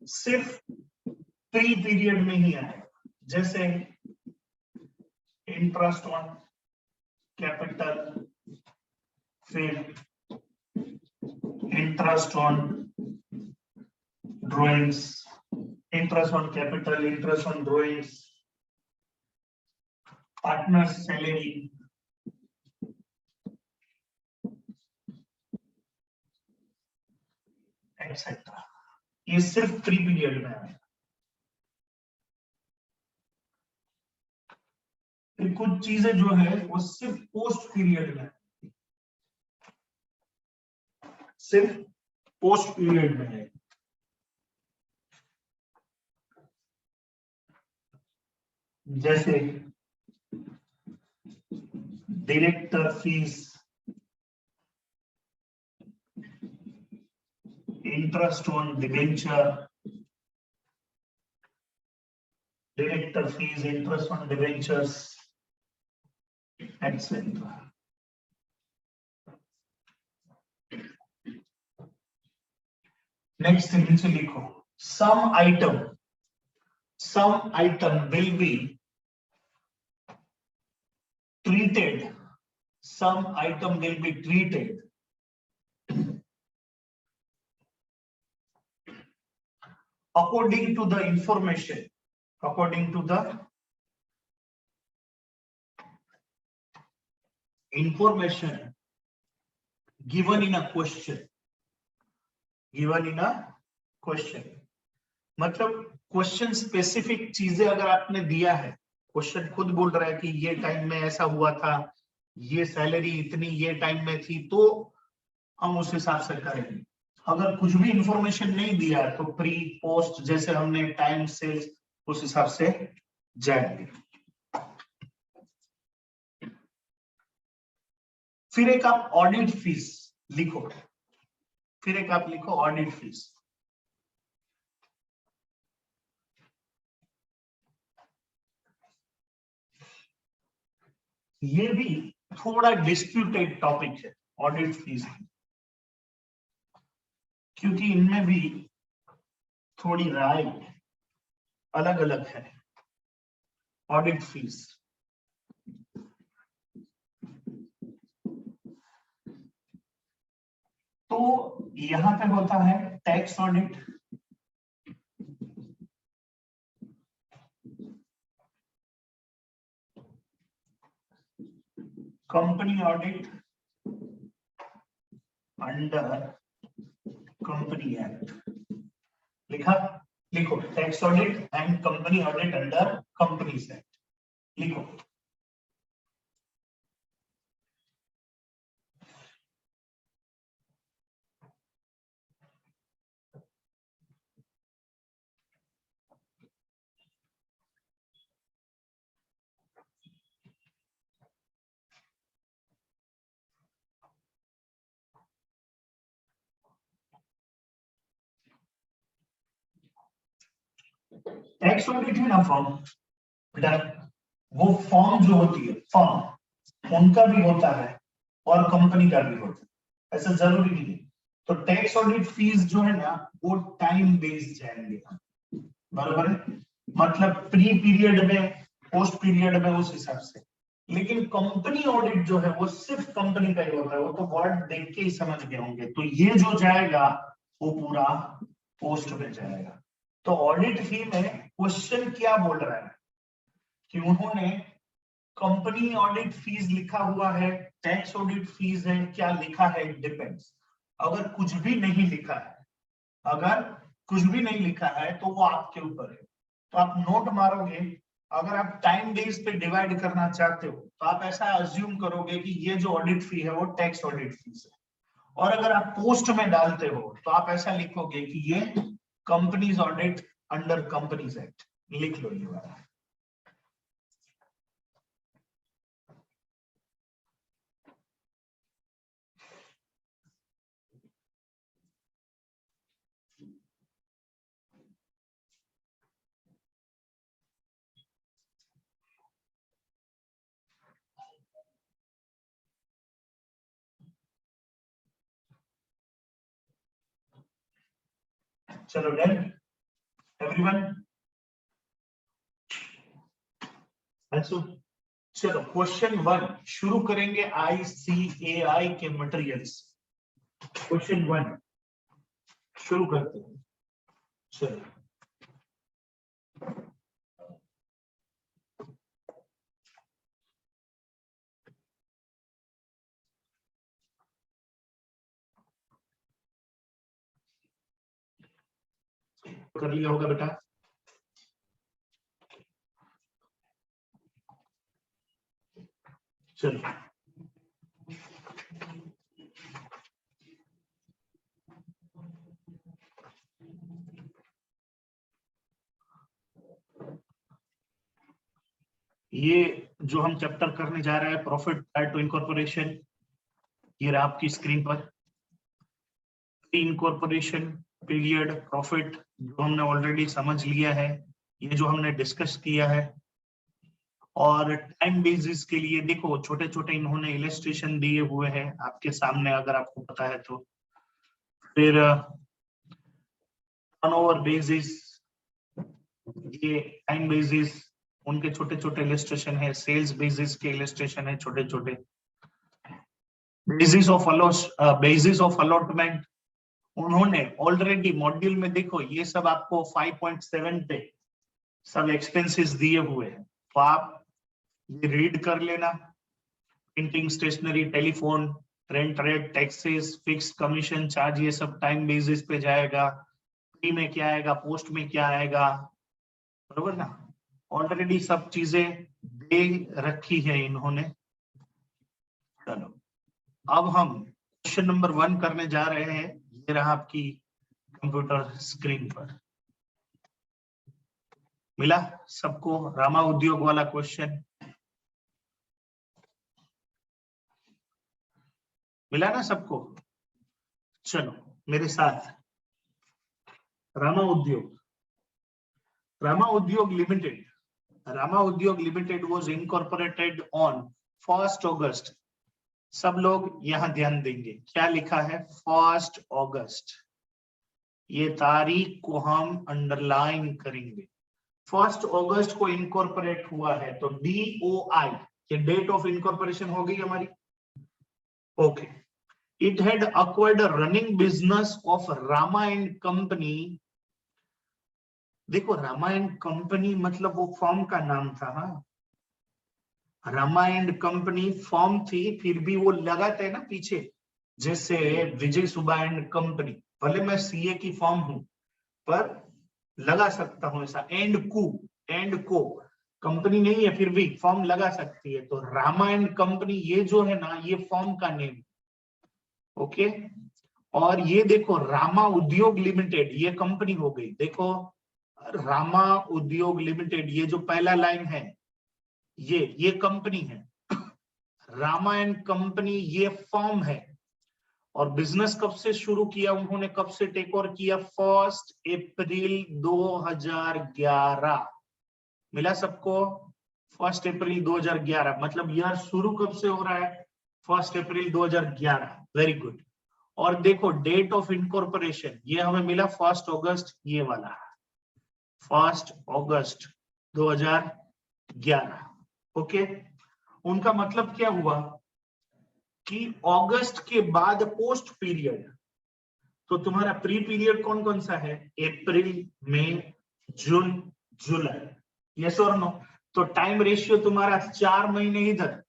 सिर्फ प्री पीरियड में ही आएगा, जैसे इंटरेस्ट ऑन कैपिटल, फिर interest on drawings, interest on capital, interest on drawings, partner salary, etcetera. ये सिर्फ प्री पीरियड में है। फिर कुछ चीजें जो है वो सिर्फ पोस्ट पीरियड में, सिर्फ पोस्ट पीरियड में है। जैसे director fees, interest on debenture, director fees, interest on debentures, etcetera. Next नीचे लिखो, some item will be treated, some item will be treated according to the information, according to the information given in a question, given in a question। मतलब क्वेश्चन स्पेसिफिक चीजें अगर आपने दिया है, क्वेश्चन खुद बोल रहा है कि ये टाइम में ऐसा हुआ था, ये सैलरी इतनी ये टाइम में थी, तो हम उस हिसाब से करेंगे। अगर कुछ भी इंफॉर्मेशन नहीं दिया तो प्री पोस्ट जैसे हमने टाइम सेल्स उस हिसाब से जाएंगे। फिर एक आप ऑडिट फीस लिखो, फिर एक आप लिखो ऑडिट फीस। ये भी थोड़ा डिस्प्यूटेड टॉपिक है ऑडिट फीस। क्योंकि इनमें भी थोड़ी राय अलग अलग है। ऑडिट फीस, तो यहां पे होता है tax audit, company audit under company act. लिखा, लिखो tax audit and company audit under companies act, लिखो। टैक्स ऑडिट है ना फॉर्म, बेटा वो फॉर्म जो होती है फॉर्म, उनका भी होता है और कंपनी का भी होता है, ऐसा जरूरी नहीं है। तो टैक्स ऑडिट फीस जो है ना वो टाइम बेस्ड जाएंगे, बराबर है, मतलब प्री पीरियड में, पोस्ट पीरियड में, उस हिसाब से। लेकिन कंपनी ऑडिट जो है वो सिर्फ कंपनी का ही होता है, वो तो वर्ड देख के ही समझ गए होंगे। तो ये जो जाएगा वो पूरा पोस्ट में जाएगा। तो ऑडिट फी में क्वेश्चन क्या बोल रहा है कि उन्होंने कंपनी ऑडिट फीस लिखा हुआ है, टैक्स ऑडिट फीस है, क्या लिखा है, डिपेंड्स। अगर कुछ भी नहीं लिखा है, अगर कुछ भी नहीं लिखा है तो वो आपके ऊपर है। तो आप नोट मारोगे, अगर आप टाइम बेस पे डिवाइड करना चाहते हो तो आप ऐसा अज्यूम करोगे कि ये जो ऑडिट फी है वो टैक्स ऑडिट फीस है। और अगर आप पोस्ट में डालते हो तो आप ऐसा लिखोगे कि ये companies audit under companies act, लिख लो ये वाला। चलो डन एवरीवन, चलो क्वेश्चन 1 शुरू करेंगे ICAI के मटेरियल्स। क्वेश्चन 1 शुरू करते हैं। चलो कर लिया होगा बेटा, चलो ये जो हम चैप्टर करने जा रहे हैं प्रॉफिट प्रायर टू इनकॉर्पोरेशन, ये रहा आपकी स्क्रीन पर। प्री इनकॉर्पोरेशन पीरियड प्रॉफिट जो हमने ऑलरेडी समझ लिया है, ये जो हमने डिस्कस किया है। और टाइम बेसिस के लिए देखो छोटे छोटे इन्होंने इलस्ट्रेशन दिए हुए हैं आपके सामने, अगर आपको पता है तो। फिर टर्नओवर बेसिस, ये टाइम बेसिस, उनके छोटे छोटे इलस्ट्रेशन है। सेल्स बेसिस के इलस्ट्रेशन है छोटे छोटे। बेसिस ऑफ अलॉटमेंट उन्होंने ऑलरेडी मॉड्यूल में देखो ये सब आपको 5.7 पे सब एक्सपेंसेस दिए हुए हैं, तो आप ये रीड कर लेना। Printing, stationery, telephone, rent rate, taxes, fix commission charge, ये सब टाइम बेसिस पे जाएगा। प्री में क्या आएगा, पोस्ट में क्या आएगा, बरोबर ना। ऑलरेडी सब चीजें दे रखी है इन्होंने। चलो अब हम क्वेश्चन नंबर 1 करने जा रहे हैं। ये रहा आपकी कंप्यूटर स्क्रीन पर, मिला सबको रामा उद्योग वाला क्वेश्चन, मिला ना सबको। चलो मेरे साथ, रामा उद्योग, रामा उद्योग लिमिटेड, रामा उद्योग लिमिटेड वाज इनकॉर्पोरेटेड ऑन 1 अगस्त। सब लोग यहाँ ध्यान देंगे, क्या लिखा है 1 अगस्त। ये तारीख को हम अंडरलाइन करेंगे। 1 अगस्त को इनकॉर्पोरेट हुआ है तो DOI, ये डेट ऑफ इनकॉर्पोरेशन हो गई हमारी। Okay, it had acquired a running business of Rama and company. देखो रामा एंड कंपनी मतलब वो फर्म का नाम था। हाँ, रामा एंड कंपनी फर्म थी, फिर भी वो लगाते हैं ना पीछे, जैसे विजय सुबह एंड कंपनी। भले मैं सीए की फर्म हूं पर लगा सकता हूं ऐसा। एंड को कंपनी नहीं है फिर भी फर्म लगा सकती है, तो रामा एंड कंपनी ये जो है ना ये फर्म का नेम। ओके, और ये देखो रामा उद्योग लिमिटेड ये कंपनी हो गई। देखो रामा उद्योग लिमिटेड ये जो पहला लाइन है ये कंपनी है। रामा एंड कंपनी ये फर्म है। और बिजनेस कब से शुरू किया उन्होंने, कब से टेक ओवर किया? 1 अप्रैल 2011। मिला सबको? 1 अप्रैल 2011 मतलब ईयर शुरू कब से हो रहा है? 1 अप्रैल 2011। Very good. और देखो डेट ऑफ इनकॉर्पोरेशन ये हमें मिला 1 अगस्त, ये वाला 1 अगस्त 2011। ओके, उनका मतलब क्या हुआ कि अगस्त के बाद पोस्ट पीरियड, तो तुम्हारा प्री पीरियड कौन कौन सा है? अप्रैल, मई, जून, जुलाई। यस और नो? तो टाइम रेशियो तुम्हारा 4 महीने इधर,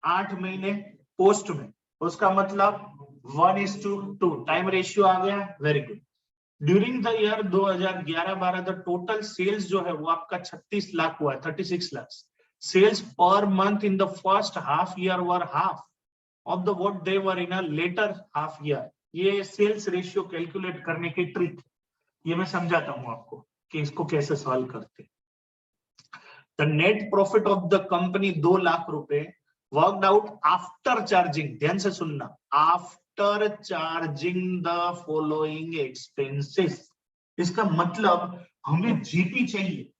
8 महीने पोस्ट में, उसका मतलब 1:2 टाइम रेशियो आ गया। Very good. During the year 2011-12 the total sales जो है वो आपका 36 लाख हुआ है, 36 lakh. Sales per month in the first half year were half of the what they were in a latter half year. ये सेल्स रेशियो कैलकुलेट करने की ट्रिक, ये मैं समझाता हूं आपको कि इसको कैसे सॉल्व करते। The net profit of the company 2 lakh रुपए वर्कड आउट आफ्टर चार्जिंग, ध्यान से सुनना, after charging the following expenses. इसका मतलब हमें जीपी चाहिए,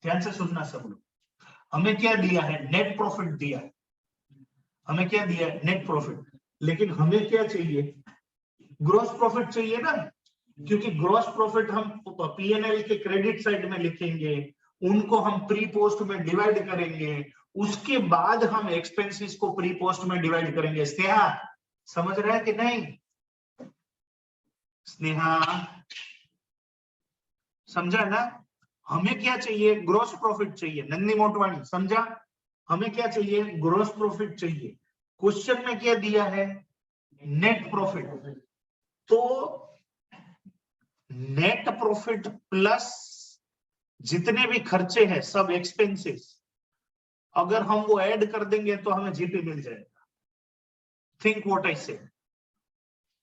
ध्यान से सुनना सब लोग। हमें क्या दिया है? नेट प्रॉफिट दिया है। हमें क्या दिया है? Net profit. लेकिन हमें क्या चाहिए? ग्रॉस प्रॉफिट चाहिए ना, क्योंकि ग्रॉस प्रॉफिट हम पीएनएल के क्रेडिट साइड में लिखेंगे, उनको हम प्री पोस्ट में डिवाइड करेंगे, उसके बाद हम एक्सपेंसेस को प्री पोस्ट में डिवाइड करेंगे। स्नेहा समझ रहा है कि नहीं? स्नेहा समझा ना? हमें क्या चाहिए? ग्रॉस प्रॉफिट चाहिए। नंदी मोटवानी समझा? हमें क्या चाहिए? ग्रॉस प्रॉफिट चाहिए। क्वेश्चन में क्या दिया है? Net profit. तो नेट प्रॉफिट प्लस जितने भी खर्चे हैं सब एक्सपेंसेस, अगर हम वो ऐड कर देंगे तो हमें जीपी मिल जाएगा। Think what I say.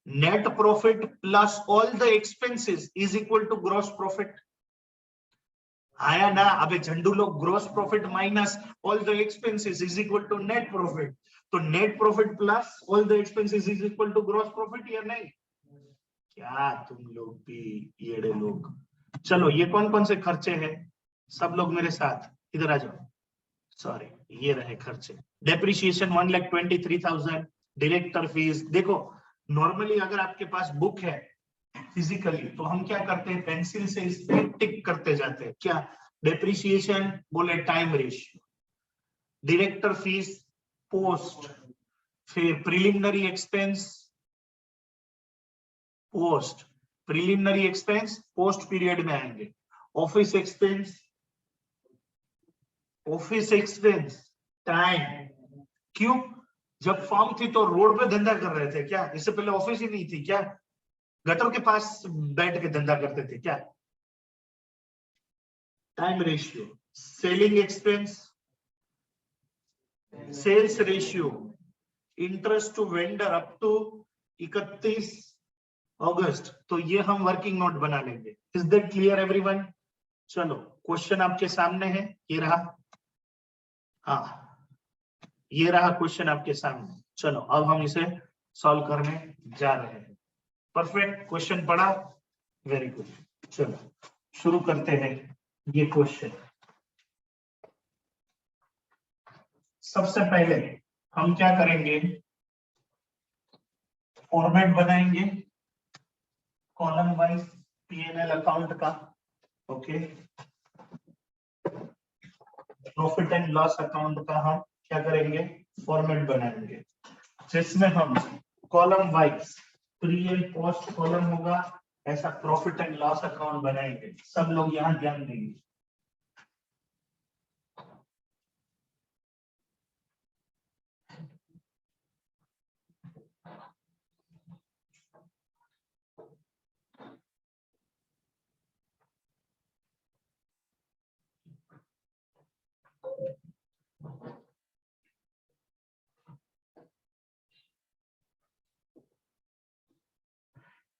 Net profit plus all the expenses is equal to gross profit. आया ना? अबे झंडू लोग, gross profit minus all the expenses is equal to net profit. तो net profit plus all the expenses is equal to gross profit, या नहीं? क्या तुम लोग भी येड़े लोग। चलो ये कौन कौन से खर्चे हैं? सब लोग मेरे साथ इधर आ जाओ। सॉरी, ये रहे खर्चे। Depreciation 1,23,000, director fees. देखो नॉर्मली अगर आपके पास बुक है फिजिकली तो हम क्या करते हैं? पेंसिल से इस पे टिक करते जाते हैं। क्या? डेप्रिसिएशन बोले time ratio, director fees post, फिर preliminary expense post, preliminary expense post period में आएंगे। Office expense, office expense time. क्यों? जब फॉर्म थी तो रोड पे धंधा कर रहे थे क्या? इससे पहले ऑफिस ही नहीं थी क्या? गटर के पास बैठ के धंधा करते थे क्या? Time ratio, selling expense, sales ratio, interest to vendor up to 31 अगस्त। तो ये हम वर्किंग नोट बना लेंगे। Is that clear everyone? चलो क्वेश्चन आपके सामने है, ये रहा। हाँ ये रहा क्वेश्चन आपके सामने। चलो अब हम इसे सॉल्व करने जा रहे हैं। परफेक्ट, क्वेश्चन पढ़ा? Very good. चलो शुरू करते हैं ये क्वेश्चन। सबसे पहले हम क्या करेंगे? फॉर्मेट बनाएंगे कॉलम वाइज P&L अकाउंट का, okay, profit and loss account का हम क्या करेंगे, फॉर्मेट बनाएंगे, जिसमें हम column wise pre and post column होगा, ऐसा प्रॉफिट एंड लॉस अकाउंट बनाएंगे। सब लोग यहाँ ध्यान देंगे।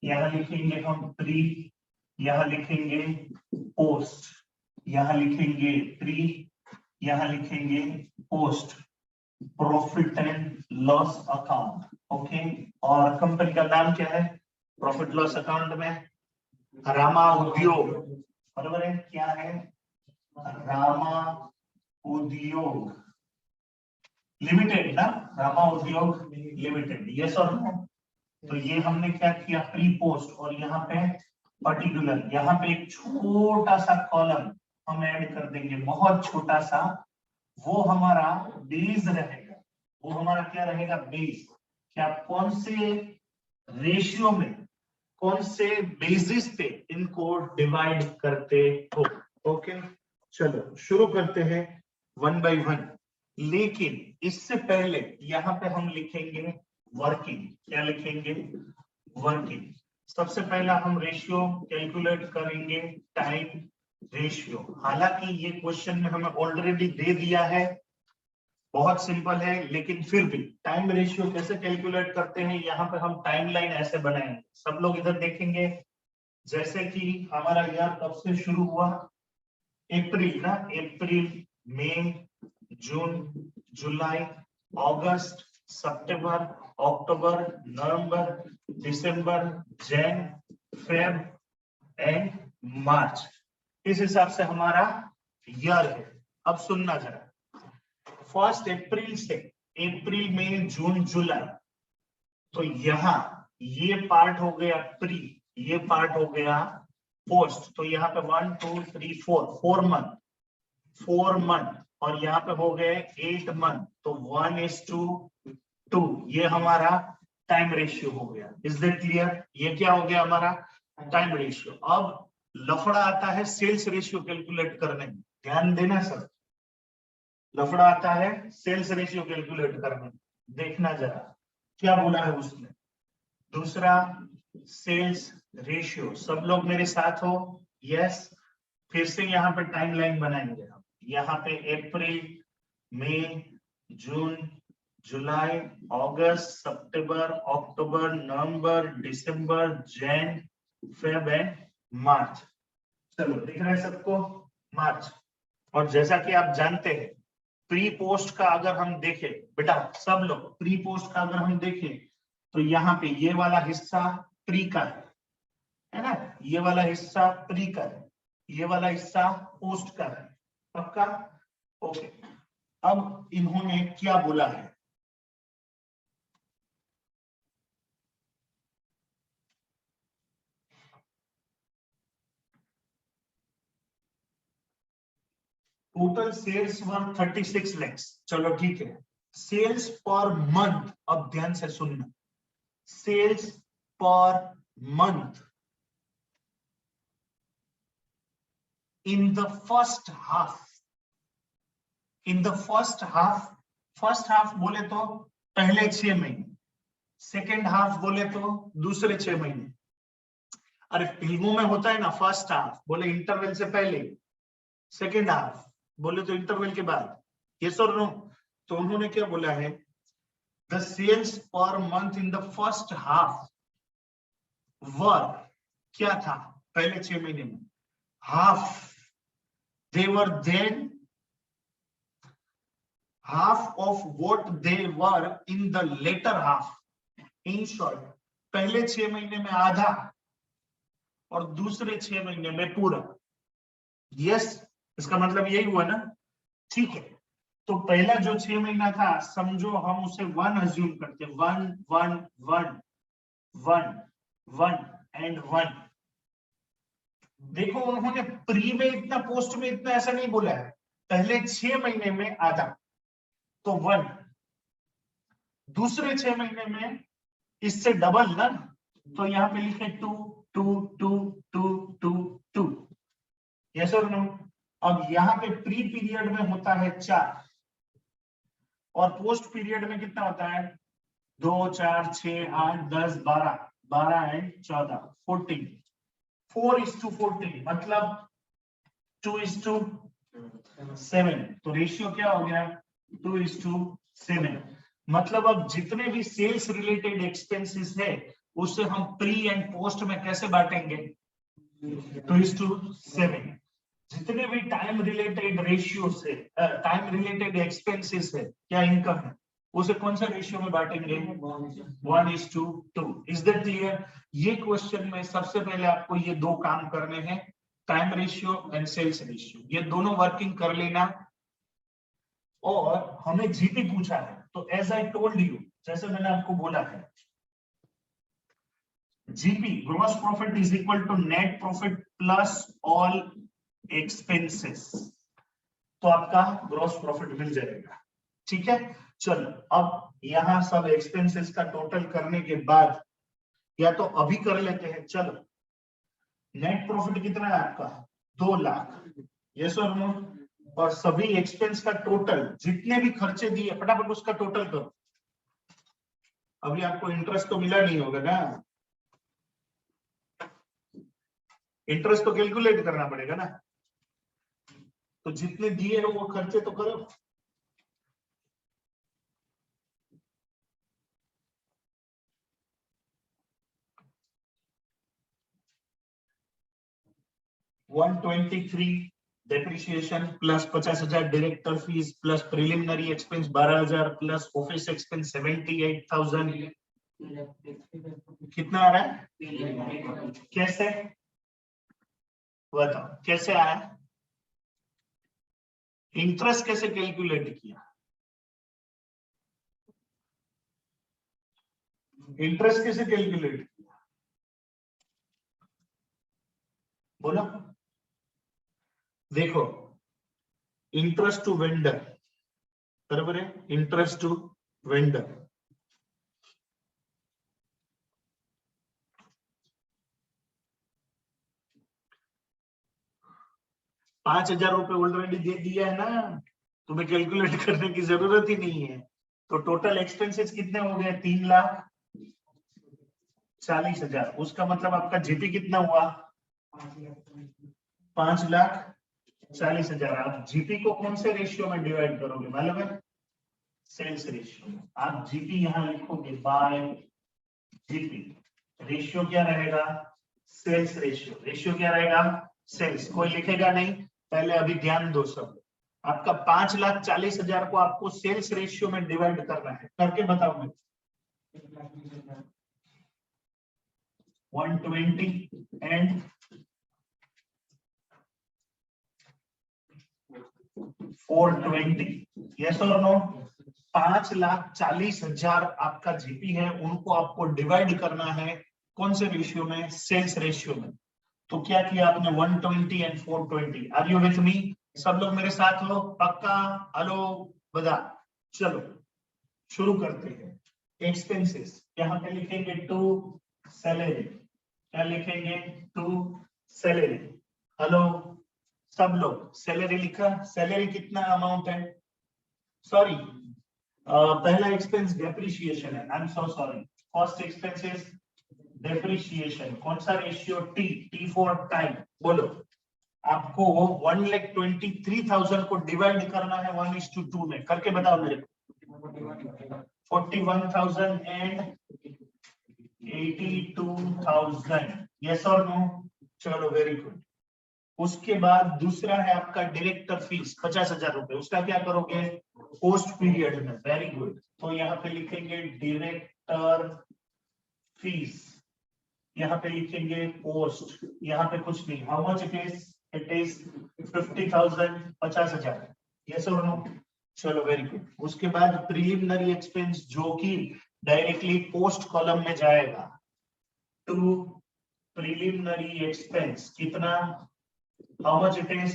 यहाँ लिखेंगे हम प्री, यहाँ लिखेंगे पोस्ट, यहाँ लिखेंगे प्री, यहाँ लिखेंगे post, profit and loss account, okay. और कंपनी का नाम क्या है प्रॉफिट लॉस अकाउंट में, रामा उद्योग, बराबर है, क्या है, रामा उद्योग लिमिटेड ना, रामा उद्योग लिमिटेड, यस और नो। तो ये हमने क्या किया, प्री पोस्ट, और यहाँ पे पर्टिकुलर, यहाँ पे एक छोटा सा कॉलम हम ऐड कर देंगे, बहुत छोटा सा, वो हमारा बेस रहेगा, वो हमारा क्या रहेगा, बेस। क्या कौन से रेशियो में, कौन से बेसिस पे इनको डिवाइड करते हो, ओके। चलो शुरू करते हैं वन बाय वन, लेकिन इससे पहले यहाँ पे हम लिखेंगे वर्किंग, क्या लिखेंगे, वर्किंग। सबसे पहला हम रेशियो कैलकुलेट करेंगे, टाइम रेशियो। हालांकि ये क्वेश्चन में हमें ऑलरेडी दे दिया है, बहुत सिंपल है, लेकिन फिर भी टाइम रेशियो कैसे कैलकुलेट करते हैं, यहाँ पे हम टाइमलाइन ऐसे बनाएंगे। सब लोग इधर देखेंगे, जैसे कि हमारा ईयर कब से शुरू हुआ, अप्रैल ना, अप्रैल, मई, जून, जुलाई, अगस्त, सितंबर, अक्टूबर, नवंबर, दिसंबर, जैन, फेब एंड मार्च। इस हिसाब से हमारा ईयर है। अब सुनना जरा, फर्स्ट अप्रैल से अप्रैल, मई, जून, जुलाई, तो यहाँ ये पार्ट हो गया प्री, ये पार्ट हो गया पोस्ट। तो यहाँ पे 1 2 3 4 4 मंथ, 4 मंथ, और यहाँ पे हो गए 8 मंथ, तो 1:2, ये हमारा टाइम रेशियो हो गया। Is that clear? ये क्या हो गया हमारा टाइम रेशियो। अब लफड़ा आता है सेल्स रेशियो कैलकुलेट करने में, ध्यान देना सर, लफड़ा आता है सेल्स रेशियो कैलकुलेट करने में। देखना जरा क्या बोला है उसने, दूसरा सेल्स रेशियो। सब लोग मेरे साथ हो, यस। फिर से यहाँ पे टाइमलाइन बनाएंगे हम, यहाँ पे अप्रैल, मई, जून, जुलाई, अगस्त, सितंबर, अक्टूबर, नवंबर, दिसंबर, जैन, फेब एंड मार्च। चलो दिख रहा है सबको, मार्च। और जैसा कि आप जानते हैं, प्री पोस्ट का अगर हम देखें, बेटा सब लोग प्री पोस्ट का अगर हम देखें, तो यहाँ पे ये वाला हिस्सा प्री का है ना, ये वाला हिस्सा प्री का है, ये वाला हिस्सा पोस्ट का है, पक्का? ओके। अब इन्होंने क्या बोला है, टोटल सेल्स वर 36 lakhs। चलो ठीक है, सेल्स पर मंथ, अब ध्यान से सुनना, sales per month in the first half, in the first half, first half बोले तो पहले 6 महीने, सेकेंड हाफ बोले तो दूसरे 6 महीने। अरे फिल्मों में होता है ना, फर्स्ट हाफ बोले इंटरवल से पहले, सेकेंड हाफ बोले तो इंटरवल के बाद, यस और नो? तो उन्होंने क्या बोला है, the sales per month in the first half were, क्या था पहले 6 महीने में, half, they were then half of what they were in the later half। in short, पहले 6 महीने में आधा और दूसरे 6 महीने में पूरा। यस, इसका मतलब यही हुआ ना, ठीक है। तो पहला जो 6 महीना था, समझो हम उसे 1 अज्यूम करते, 1 1 1 1 1 एंड 1, देखो उन्होंने प्री में इतना, पोस्ट में इतना ऐसा नहीं बोला है। पहले 6 महीने में आधा तो 1, दूसरे 6 महीने में इससे डबल ना, तो यहाँ पे लिखे 2 2 2 2 2 2। यस और नो? अब यहाँ पे प्री पीरियड में होता है 4 और पोस्ट पीरियड में कितना होता है 2 4 6 8 10 12 12 एंड 14 14 4:14 मतलब 2:7। तो रेशियो क्या हो गया 2:7। मतलब अब जितने भी सेल्स रिलेटेड एक्सपेंसेस है उसे हम प्री एंड पोस्ट में कैसे बांटेंगे 2:7। जितने भी टाइम रिलेटेड रेशियो से टाइम रिलेटेड एक्सपेंसेस है क्या इनकम है उसे कौन सा रेशियो में बांटेंगे 1:2। Is that clear? ये क्वेश्चन में सबसे पहले आपको ये दो काम करने हैं, time ratio and sales ratio, ये दोनों वर्किंग कर लेना। और हमें जीपी पूछा है तो एज आई टोल्ड यू, जैसे मैंने आपको बोला है, GP gross profit is equal to net profit plus all expenses. तो आपका ग्रॉस प्रॉफिट मिल जाएगा। ठीक है, चलो अब यहां सब एक्सपेंसेस का टोटल करने के बाद या तो अभी कर लेते हैं। चलो नेट प्रॉफिट कितना है आपका 2 लाख, यस और नो? और सभी एक्सपेंस का टोटल जितने भी खर्चे दिए फटाफट उसका टोटल करो। अभी आपको इंटरेस्ट तो मिला नहीं होगा ना, इंटरेस्ट तो कैलकुलेट करना पड़ेगा ना, तो जितने दिए हो वो खर्चे तो करो। $123 depreciation plus 50,000 director fees plus preliminary expense 12,000 plus office expense 78,000। कितना आ रहा है? कैसे बताओ, कैसे आया? इंटरेस्ट कैसे कैलकुलेट किया? इंटरेस्ट कैसे कैलकुलेट किया बोलो? देखो इंटरेस्ट टू वेंडर, बराबर है, इंटरेस्ट टू वेंडर ₹5,000 ऑलरेडी दे दिया है ना, तुम्हें कैलकुलेट करने की जरूरत ही नहीं है। तो टोटल एक्सपेंसेस कितने हो गए 3,40,000। उसका मतलब आपका जीपी कितना हुआ 5,40,000। आप जीपी को कौन से रेशियो में डिवाइड करोगे मालूम है? सेल्स रेशियो में। आप जीपी यहां लिखोगे बाय जीपी, रेशियो क्या रहेगा सेल्स रेशियो। रेशियो क्या रहेगा सेल्स। कोई लिखेगा नहीं, पहले अभी ध्यान दो सब। आपका 5,40,000 को आपको सेल्स रेशियो में डिवाइड करना है, करके बताओ मैं। 120 एंड 420, यस और नो? 5,40,000 आपका जीपी है, उनको आपको डिवाइड करना है कौन से रेशियो में सेल्स रेशियो में। तो क्या किया आपने 120 and 420। Are you with me? सब लोग मेरे साथ हो पक्का? हेलो बता। चलो शुरू करते हैं। एक्सपेंसेस यहाँ पे लिखेंगे टू सैलरी, क्या लिखेंगे टू सैलरी। हेलो सब लोग, सैलरी लिखा? सैलरी कितना अमाउंट है? सॉरी पहला एक्सपेंस डेप्रिसिएशन है, I am so sorry. First expenses depreciation, कौन सा रेशियो टी फॉर टाइम बोलो। आपको 1,23,000 को डिवाइड करना है 1:2 में, करके बताओ मेरे को। 41,000 एंड 82,000, यस और नो? चलो वेरी गुड। उसके बाद दूसरा है आपका डायरेक्टर फीस 50,000 रुपए, उसका क्या करोगे पोस्ट पीरियड में। वेरी गुड, तो यहाँ पे लिखेंगे डायरेक्टर फीस, यहाँ पे लिखेंगे पोस्ट, यहाँ पे कुछ नहीं। How much it is 50,000, 50,000, yes और नो? चलो वेरी गुड। उसके बाद प्रिलिमिनरी एक्सपेंस जो कि डायरेक्टली पोस्ट कॉलम में जाएगा 2 प्रिलिमिनरी एक्सपेंस कितना, how much it is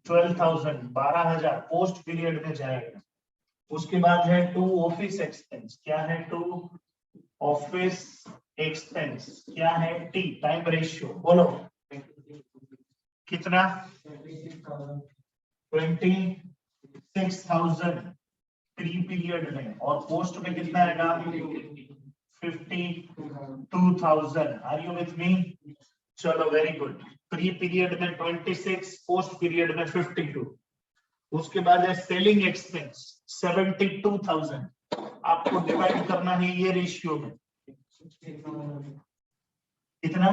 12,000, 12,000 post period में जाएगा। उसके बाद है टू ऑफिस एक्सपेंस, क्या है टू ऑफिस एक्सपेंस, क्या है टी टाइम रेशियो, बोलो कितना 26,000 प्री पीरियड में, और पोस्ट में कितना आएगा 52,000। Are you with me? चलो वेरी गुड। प्री पीरियड में 26, पोस्ट पीरियड में 52। उसके बाद है सेलिंग एक्सपेंस 72,000, आपको डिवाइड करना है ये रेशियो में, कितना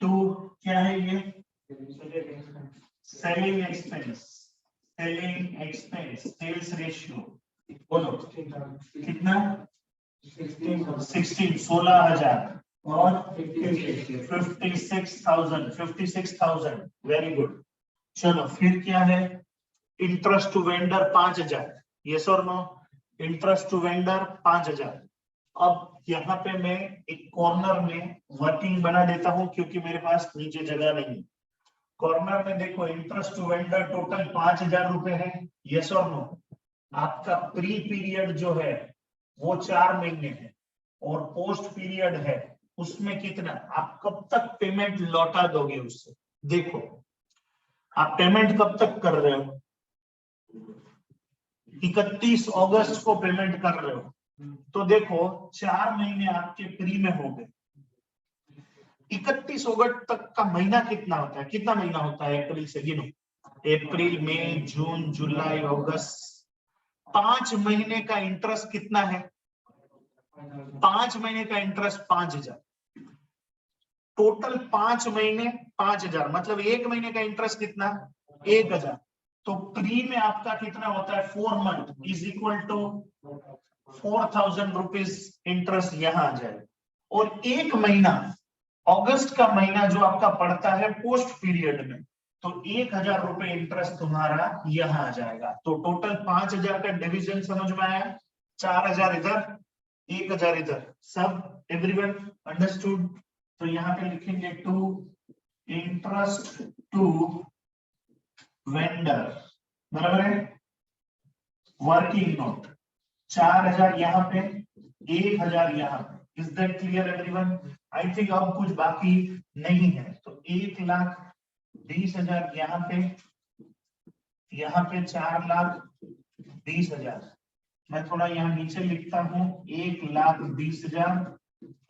2, क्या है ये selling expense, selling expense sales ratio, बोलो कितना 16,000 और 56,000, वेरी गुड। चलो फिर क्या है, इंटरेस्ट टू वेंडर 5,000, यस और नो, इंटरेस्ट टू वेंडर 5,000। अब यहाँ पे मैं एक कॉर्नर में वर्किंग बना देता हूं क्योंकि मेरे पास नीचे जगह नहीं। कॉर्नर में देखो इंटरेस्ट टू वेंडर टोटल 5,000 रुपए है, यस और नो। आपका प्री पीरियड जो है वो 4 महीने है और पोस्ट पीरियड है उसमें कितना, आप कब तक पेमेंट लौटा दोगे उससे, देखो आप पेमेंट कब तक कर रहे हो, 31 अगस्त को पेमेंट कर रहे हो, तो देखो 4 महीने आपके फ्री में हो गए। 31 अगस्त तक का महीना कितना होता है, कितना महीना होता है अप्रैल से गिनो, अप्रैल मई जून जुलाई अगस्त, 5 महीने का इंटरेस्ट कितना है, 5 महीने का इंटरेस्ट 5,000, टोटल 5 महीने 5,000, मतलब एक महीने का इंटरेस्ट कितना 1,000, तो प्री में आपका कितना होता है 4 month is equal to 4,000 rupees interest यहां आ जाए। और एक महीना अगस्त का महीना जो आपका पड़ता है पोस्ट पीरियड में, तो 1,000 रुपए इंटरेस्ट तुम्हारा यहां आ जाएगा। तो टोटल 5,000 का डिवीजन समझ में आया, 4,000 इधर 1,000 इधर, सब एवरीवन अंडरस्टूड। तो यहाँ पे लिखेंगे टू इंटरेस्ट टू वेंडर, बराबर है, वर्किंग नोट 4,000 यहाँ पे 1,000 यहाँ पे, is that clear everyone? I think अब कुछ बाकी नहीं है। तो 1,20,000 यहाँ पे 4,20,000, मैं थोड़ा यहाँ नीचे लिखता हूँ 1,20,000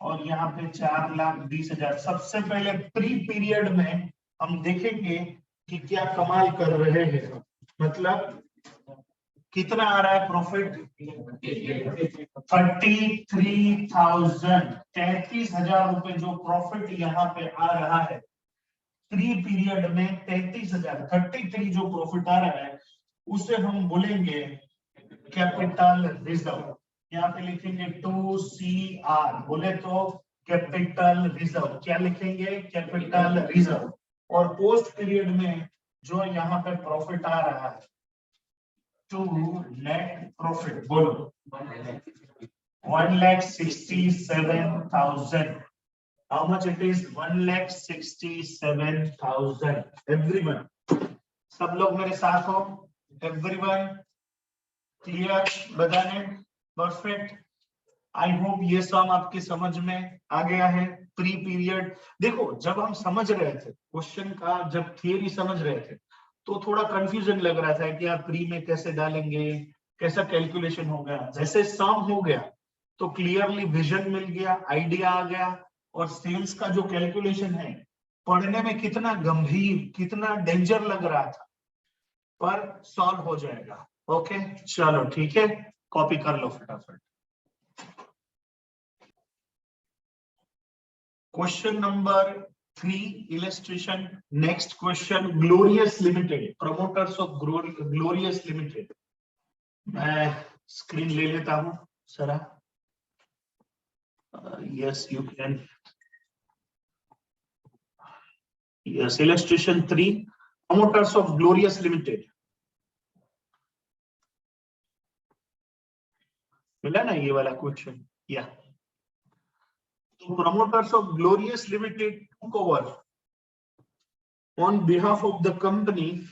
और यहाँ पे 4,20,000। सबसे पहले प्री पीरियड में हम देखेंगे कि क्या कमाल कर रहे हैं, मतलब कितना आ रहा है प्रॉफिट 33,000, 33,000 रुपए जो प्रॉफिट यहाँ पे आ रहा है प्री पीरियड में, 33,000 33 जो प्रॉफिट आ रहा है उसे हम बोलेंगे कैपिटल रिजर्व। यहाँ पे लिखेंगे 2CR, बोले तो कैपिटल रिजर्व, क्या लिखेंगे कैपिटल रिजर्व। और पोस्ट पीरियड में जो यहाँ पे प्रॉफिट आ रहा है टू नेट प्रॉफिट, बोलो 1,67,000, how much it is 1,67,000। Everyone, सब लोग मेरे साथ हो, एवरीवन क्लियर, बताने परफेक्ट। आई होप ये सम आपकी समझ में आ गया है। प्री पीरियड देखो, जब हम समझ रहे थे क्वेश्चन का, जब थियरी समझ रहे थे तो थोड़ा कंफ्यूजन लग रहा था कि आप प्री में कैसे डालेंगे, कैसा कैलकुलेशन होगा। जैसे सम हो गया तो क्लियरली विजन मिल गया, आइडिया आ गया, और सेल्स का जो कैलकुलेशन है पढ़ने में कितना गंभीर, कितना डेंजर लग रहा था, पर सॉल्व हो जाएगा। ओके चलो ठीक है, कॉपी कर लो फटाफट। Question number 3 illustration. Next question, glorious limited, promoters of glorious limited. मैं स्क्रीन ले लेता हूं सरा। Yes you can. Yes, illustration 3, promoters of glorious limited. मिला ना ये वाला क्वेश्चन? या तो promoters of Glorious Limited took over on behalf of the company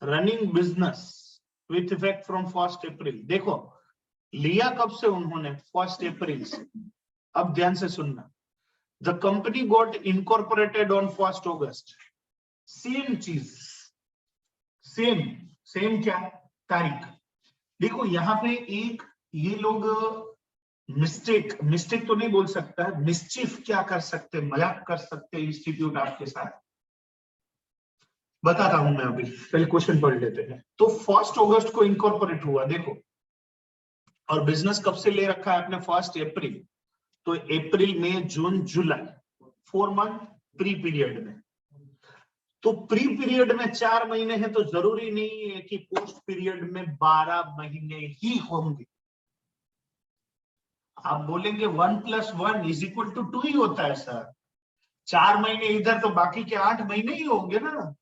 running business with effect from 1st April. देखो लिया कब से उन्होंने? 1st April से. अब ध्यान से सुनना. The company got incorporated on 1st August. Same चीज, सेम क्या तारीख. देखो यहाँ पे एक ये लोग मिस्टेक तो नहीं बोल सकता, मिस्चिफ क्या कर सकते, मजाक कर सकते इंस्टीट्यूट आपके साथ. बताता हूं मैं अभी, पहले क्वेश्चन पढ़ लेते हैं. तो 1st अगस्त को इनकॉर्पोरेट हुआ देखो, और बिजनेस कब से ले रखा है आपने? 1st अप्रैल. तो अप्रैल मई जून जुलाई 4 मंथ प्री पीरियड में. तो प्री पीरियड में 4 महीने हैं, तो जरूरी नहीं है कि पोस्ट पीरियड में 12 महीने ही होंगे. आप बोलेंगे 1 + 1 = 2 ही होता है सर. 4 महीने इधर तो बाकी के 8 महीने ही होंगे ना.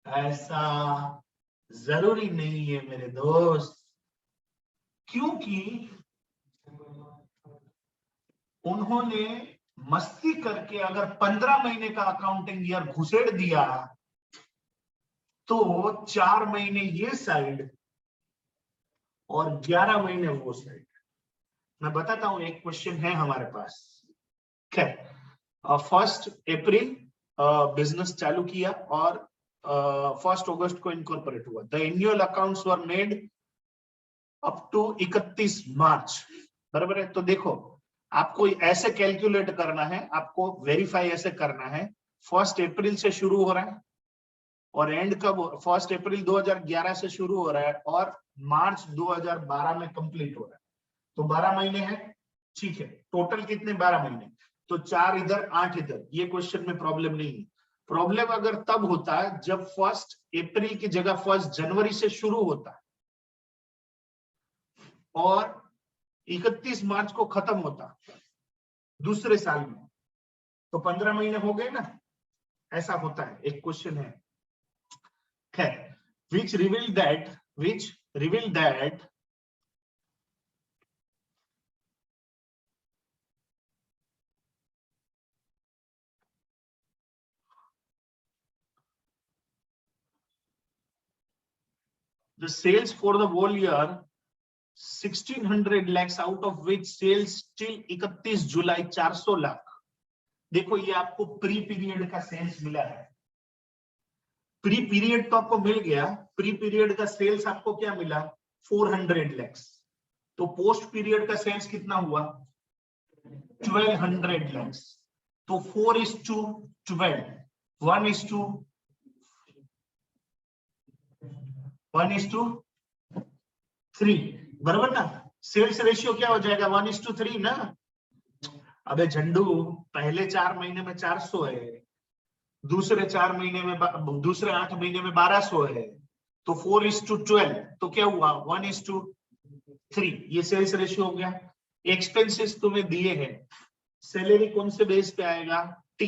ऐसा जरूरी नहीं है मेरे दोस्त, क्योंकि उन्होंने मस्ती करके अगर 15 महीने का अकाउंटिंग ईयर घुसेड़ दिया तो 4 महीने ये साइड और 11 महीने वो साइड. मैं बताता हूं, एक क्वेश्चन है हमारे पास. ठीक है. 1st अप्रैल बिजनेस चालू किया और 1st अगस्त को इनकॉर्पोरेट हुआ. The annual accounts were made up to 31 March. बराबर है. तो देखो आपको ऐसे कैलकुलेट करना है, आपको वेरीफाई ऐसे करना है. 1st अप्रैल से शुरू हो रहा है और एंड कब? 1st अप्रैल 2011 से शुरू हो रहा है और मार्च 2012 में कंप्लीट हो रहा है. तो 12 महीने हैं. ठीक है. टोटल कितने? 12 महीने. तो 4 इधर 8 इधर. ये क्वेश्चन में प्रॉब्लम नहीं है. प्रॉब्लम अगर तब होता है जब 1st अप्रैल की जगह 1st जनवरी से शुरू होता है और 31 मार्च को खत्म होता दूसरे साल में, तो 15 महीने हो गए ना. ऐसा होता है. एक क्वेश्चन है, which revealed that the sales for the whole year 1600 lakhs, out of which sales till 31 जुलाई 400 लाख. देखो ये आपको प्री पीरियड का सेल्स मिला है. प्री पीरियड तो आपको मिल गया. प्री पीरियड का सेल्स आपको क्या मिला? 400 lakhs. तो पोस्ट पीरियड का सेल्स कितना हुआ? 1200 lakhs. तो 4:12, 1:3. बराबर ना. सेल्स रेशियो क्या हो जाएगा? 1:3 ना. अबे झंडू, पहले 4 महीने में 400 है, दूसरे 4 महीने में दूसरे 8 महीने में 1200 है, तो 4:12. तो क्या हुआ? 1:3. ये सेल्स रेशियो हो गया. एक्सपेंसेस तुम्हें दिए हैं. सैलरी कौन से बेस पे आएगा? टी.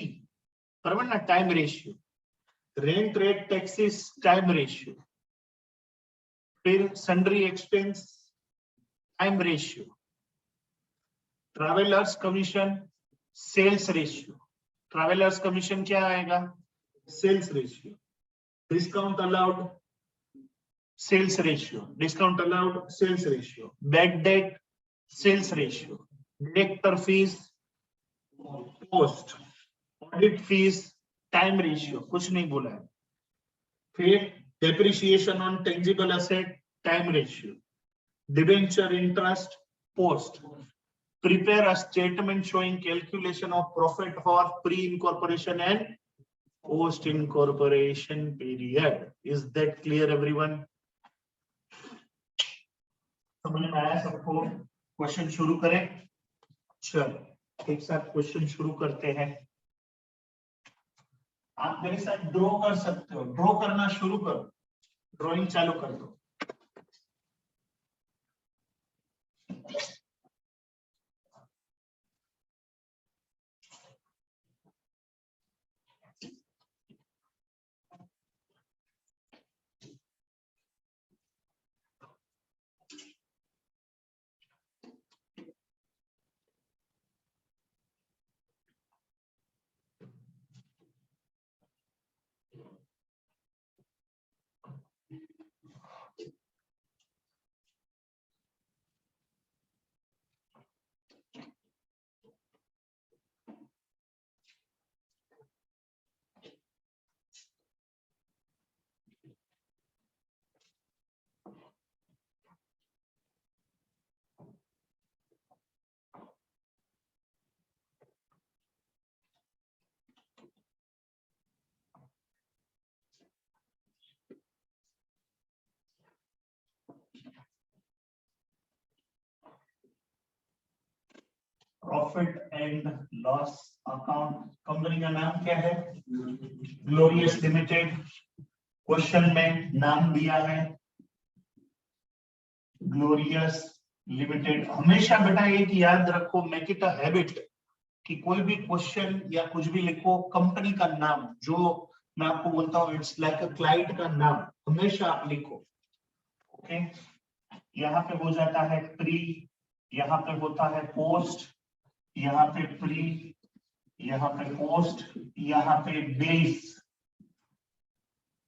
बराबर ना. Time ratio. Rent, rate, taxes, time ratio. फिर sundry expense, time ratio. Travellers commission, sales ratio. Travellers commission क्या आएगा? Sales ratio. Discount allowed, sales ratio. Discount allowed, sales ratio. Bad debt, sales ratio. Director fees, post. Audit fees, time ratio. कुछ नहीं बोला है. फिर depreciation on tangible asset, time ratio. Debenture interest, post. Prepare a statement showing calculation of profit for pre-incorporation and post-incorporation period. Is that clear, everyone? समझ में आया सबको? क्वेश्चन शुरू करें. चलो एक साथ क्वेश्चन शुरू करते हैं. आप मेरे साथ ड्रॉ कर सकते हो. ड्रॉ करना शुरू करो. ड्राइंग चालू कर दो. Profit and loss account, company का नाम क्या है? Glorious limited. क्वेश्चन में नाम दिया है ग्लोरियस लिमिटेड। हमेशा बेटा एक याद रखो, मेक इट अ हैबिट कि कोई भी क्वेश्चन या कुछ भी लिखो, कंपनी का नाम, जो मैं आपको बोलता हूँ इट्स लाइक अ क्लाइंट का नाम, हमेशा आप लिखो। ओके, यहाँ पे हो जाता है प्री, यहाँ पे होता है पोस्ट, यहाँ पे प्री, यहाँ पे पोस्ट, यहाँ पे बेस,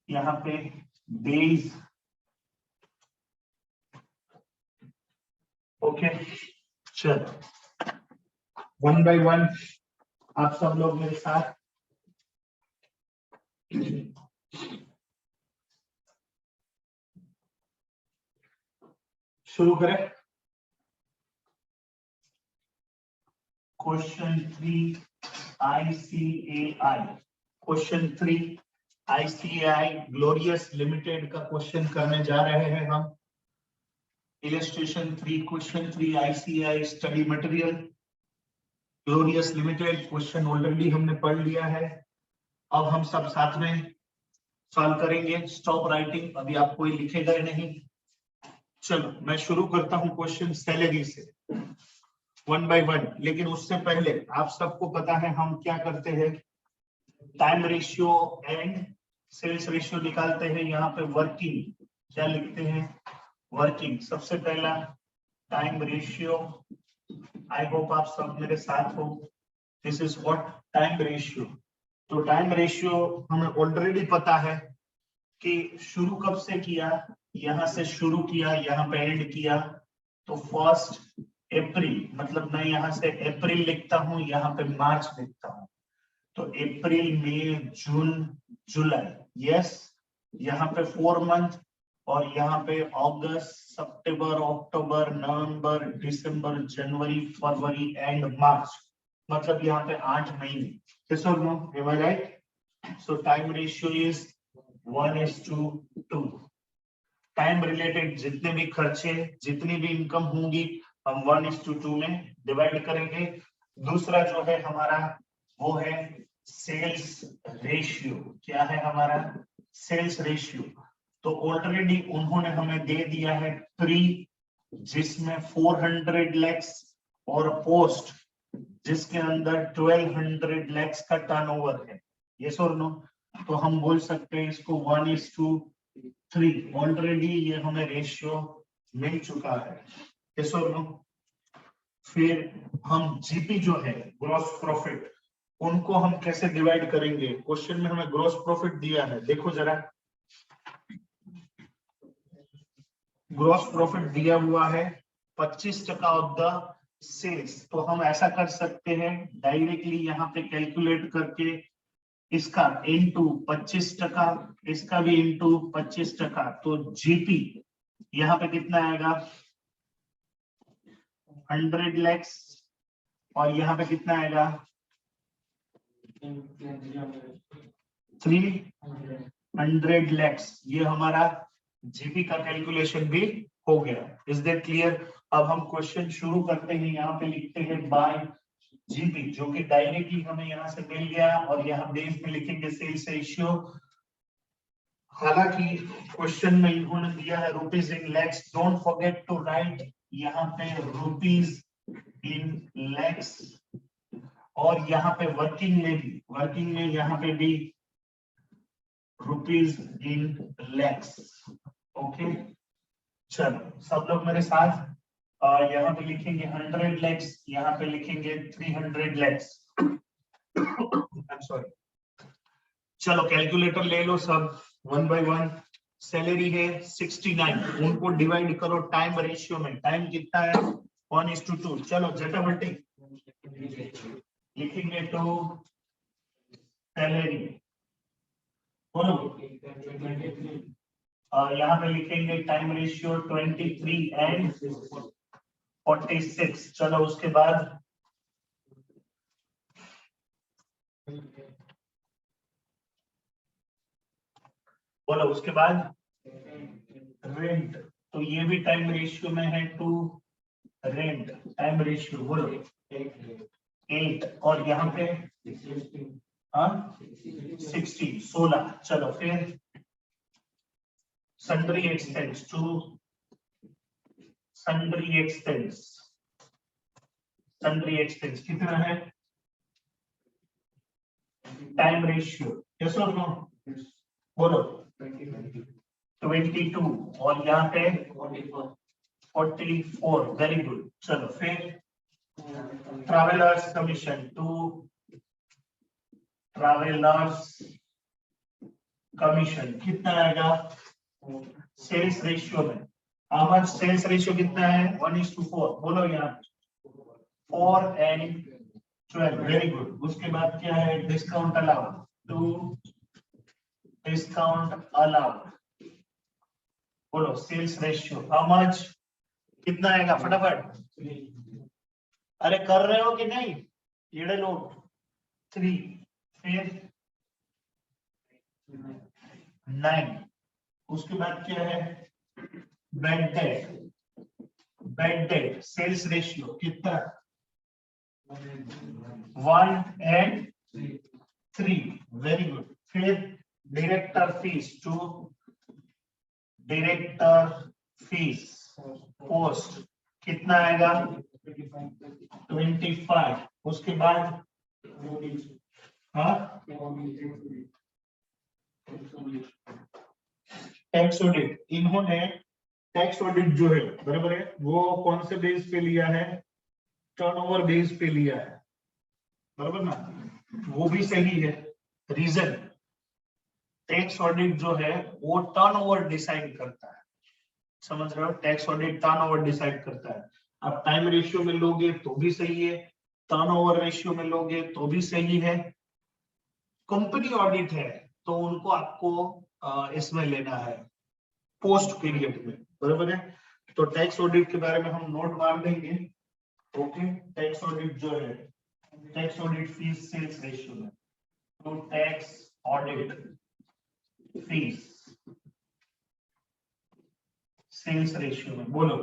यहाँ पे बेस। ओके, चलो वन बाय वन आप सब लोग मेरे साथ शुरू करें। Question 3 ICAI, question 3 ICAI glorious limited का क्वेश्चन करने जा रहे हैं हम। Illustration 3, question 3 ICAI study material glorious limited. Question already हमने पढ़ लिया है, अब हम सब साथ में सॉल्व करेंगे। स्टॉप राइटिंग, अभी आप कोई लिखेगा नहीं। चलो मैं शुरू करता हूं क्वेश्चन सैलरी से, वन बाय वन। लेकिन उससे पहले आप सबको पता है हम क्या करते हैं, time ratio and sales ratio निकालते हैं। यहाँ पे वर्किंग क्या लिखते हैं, वर्किंग। सबसे पहला टाइम रेशियो, आई होप आप सब मेरे साथ हो। This is what time ratio. तो टाइम रेशियो हमें ऑलरेडी पता है कि शुरू कब से किया, यहां से शुरू किया, यहाँ पे एंड किया। तो 1 अप्रैल, मतलब मैं यहाँ से अप्रैल लिखता हूँ, यहाँ पे मार्च लिखता हूँ। तो अप्रैल, मई, जून, जुलाई, यस। यहाँ पे 4 मंथ, और यहाँ पे अगस्त, सितंबर, अक्टूबर, नवंबर, दिसंबर, जनवरी, फरवरी एंड मार्च, मतलब यहाँ पे 8 महीने। Yes or no? Am I right? So time ratio is 1:2। Time related जितने भी खर्चे, जितनी भी इनकम होंगी, हम 1:2 में डिवाइड करेंगे। दूसरा जो है हमारा वो है सेल्स रेशियो। क्या है हमारा सेल्स रेशियो? तो ऑलरेडी उन्होंने हमें दे दिया है प्री, जिसमें 400 lakhs, और पोस्ट जिसके अंदर 1200 lakhs का टर्नओवर है। यस और नो? तो हम बोल सकते हैं इसको 1:3। ऑलरेडी ये हमें रेशियो मिल चुका है। यस और नो? फिर हम जीपी जो है ग्रॉस प्रॉफिट, उनको हम कैसे डिवाइड करेंगे? क्वेश्चन में हमें ग्रॉस प्रॉफिट दिया है, देखो जरा। ग्रॉस प्रॉफिट दिया हुआ है 25% ऑफ द सेल्स। तो हम ऐसा कर सकते हैं डायरेक्टली यहाँ पे कैलकुलेट करके, इसका इंटू 25%, इसका भी इंटू 25%। तो जीपी यहाँ पे कितना आएगा 100 lakhs, और यहाँ पे कितना आएगा 300 lakhs। ये हमारा जीपी का कैलकुलेशन भी हो गया। Is that clear? अब हम क्वेश्चन शुरू करते हैं। यहाँ पे लिखते हैं बाय जीपी, जो कि डायरेक्टली हमें यहाँ से मिल गया, और यहाँ बेस में लिखेंगे सेल्स रेशियो। हालांकि क्वेश्चन में इन्होंने दिया है rupees in lakhs, don't forget to write यहाँ पे रुपीज इन लैक्स। और यहाँ पे वर्किंग में भी, वर्किंग में यहाँ पे भी रुपीज इन लैक्स। ओके, चलो सब लोग मेरे साथ। यहाँ पे लिखेंगे 100 lakhs, यहाँ पे लिखेंगे 300 lakhs। सॉरी, चलो कैलकुलेटर ले लो सब, वन बाय वन। सैलरी है 69, उनको डिवाइड करो टाइम रेशियो में। टाइम कितना है 1:2। चलो जटामटी लिखेंगे तो सैलरी, बोलो। यहाँ पे लिखेंगे टाइम रेशियो 23 एंड 46। चलो उसके बाद बोलो, उसके बाद रेंट। तो ये भी टाइम रेशियो में है, टू रेंट टाइम रेशियो। बोलो 8 और यहाँ पे 16 16। चलो फिर sundry expense to sundry expense कितना है? टाइम रेशियो यस और नो बोलो 22 और यहाँ पे 44। Very good. चलो फिर travellers commission to travellers commission कितना आएगा? सेल्स रेशियो में हाउ मच? सेल्स रेशियो कितना है? 1:4। बोलो यहाँ 4 and 12। Very good. उसके बाद क्या है? Discount allowed to discount allowed. बोलो सेल्स रेशियो हाउ मच? कितना आएगा? फटाफट अरे कर रहे हो कि नहीं ये लोग? 3 फिर 9। उसके बाद क्या है? बैड डेट सेल्स रेशियो कितना? 1 and 3। Very good. फिर डायरेक्टर फीस पोस्ट कितना आएगा? 25। उसके बाद टैक्स ऑडिट। इन्होंने टैक्स ऑडिट जो है बराबर है वो कौन से बेस पे लिया है? टर्नओवर बेस पे लिया है बराबर ना? वो भी सही है। रीजन टैक्स ऑडिट जो है वो टर्नओवर डिसाइड करता है। समझ रहे हो? टैक्स ऑडिट टर्नओवर डिसाइड करता है। आप टाइम रेशियो में लोगे तो भी सही है, टर्नओवर रेशियो में लोगे तो भी सही है। कंपनी ऑडिट है तो उनको आपको इसमें लेना है पोस्ट पीरियड में बराबर है। तो टैक्स ऑडिट के बारे में हम नोट मार देंगे। ओके टैक्स ऑडिट जो है tax audit fees sales ratio में तो tax audit fees sales ratio में बोलो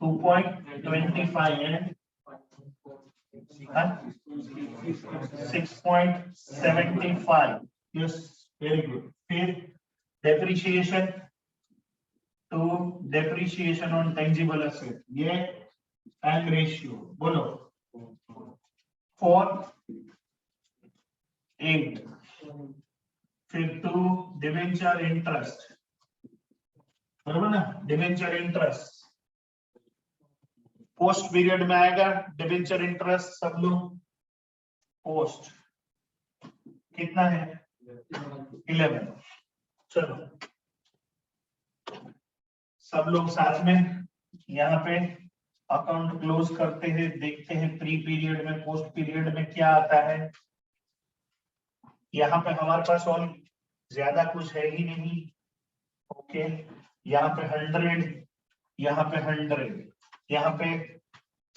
2.25 एंड 6.75। Yes very good. फिर depreciation to depreciation on tangible asset ये टाइम रेशियो बोलो 4:8। फिर टू डिवेंचर इंटरेस्ट बराबर ना? डिवेंचर इंटरेस्ट पोस्ट पीरियड में आएगा। डिवेंचर इंटरेस्ट सब लोग पोस्ट कितना है? 11। चलो सब लोग साथ में यहाँ पे अकाउंट क्लोज करते हैं। देखते हैं प्री पीरियड में पोस्ट पीरियड में क्या आता है। यहाँ पे हमारे पास और ज्यादा कुछ है ही नहीं। ओके यहाँ पे 100, यहाँ पे 100, यहाँ पे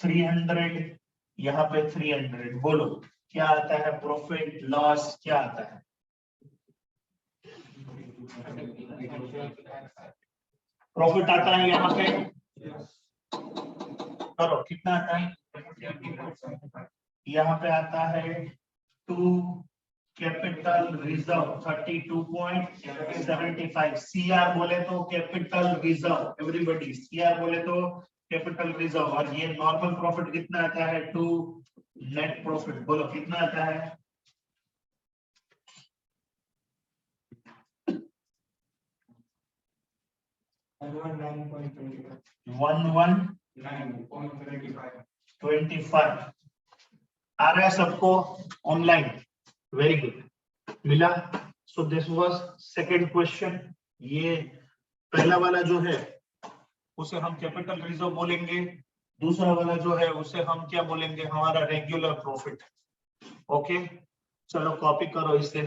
300, यहाँ पे 300। बोलो क्या आता है? प्रॉफिट लॉस क्या आता है? प्रॉफिट आता है यहाँ पे करो कितना आता है? यहाँ पे आता है टू कैपिटल रिजर्व 32.75। सीआर बोले तो कैपिटल रिजर्व, एवरीबॉडी सीआर बोले तो कैपिटल रिजर्व। और ये नॉर्मल प्रॉफिट कितना आता है? टू नेट प्रॉफिट बोलो कितना आता है? 11.25 आ रहा है सबको ऑनलाइन? वेरी गुड मिला। So this was second question. ये पहला वाला जो है उसे हम कैपिटल रिजर्व बोलेंगे, दूसरा वाला जो है उसे हम क्या बोलेंगे? हमारा रेगुलर प्रॉफिट। ओके चलो कॉपी करो इसे।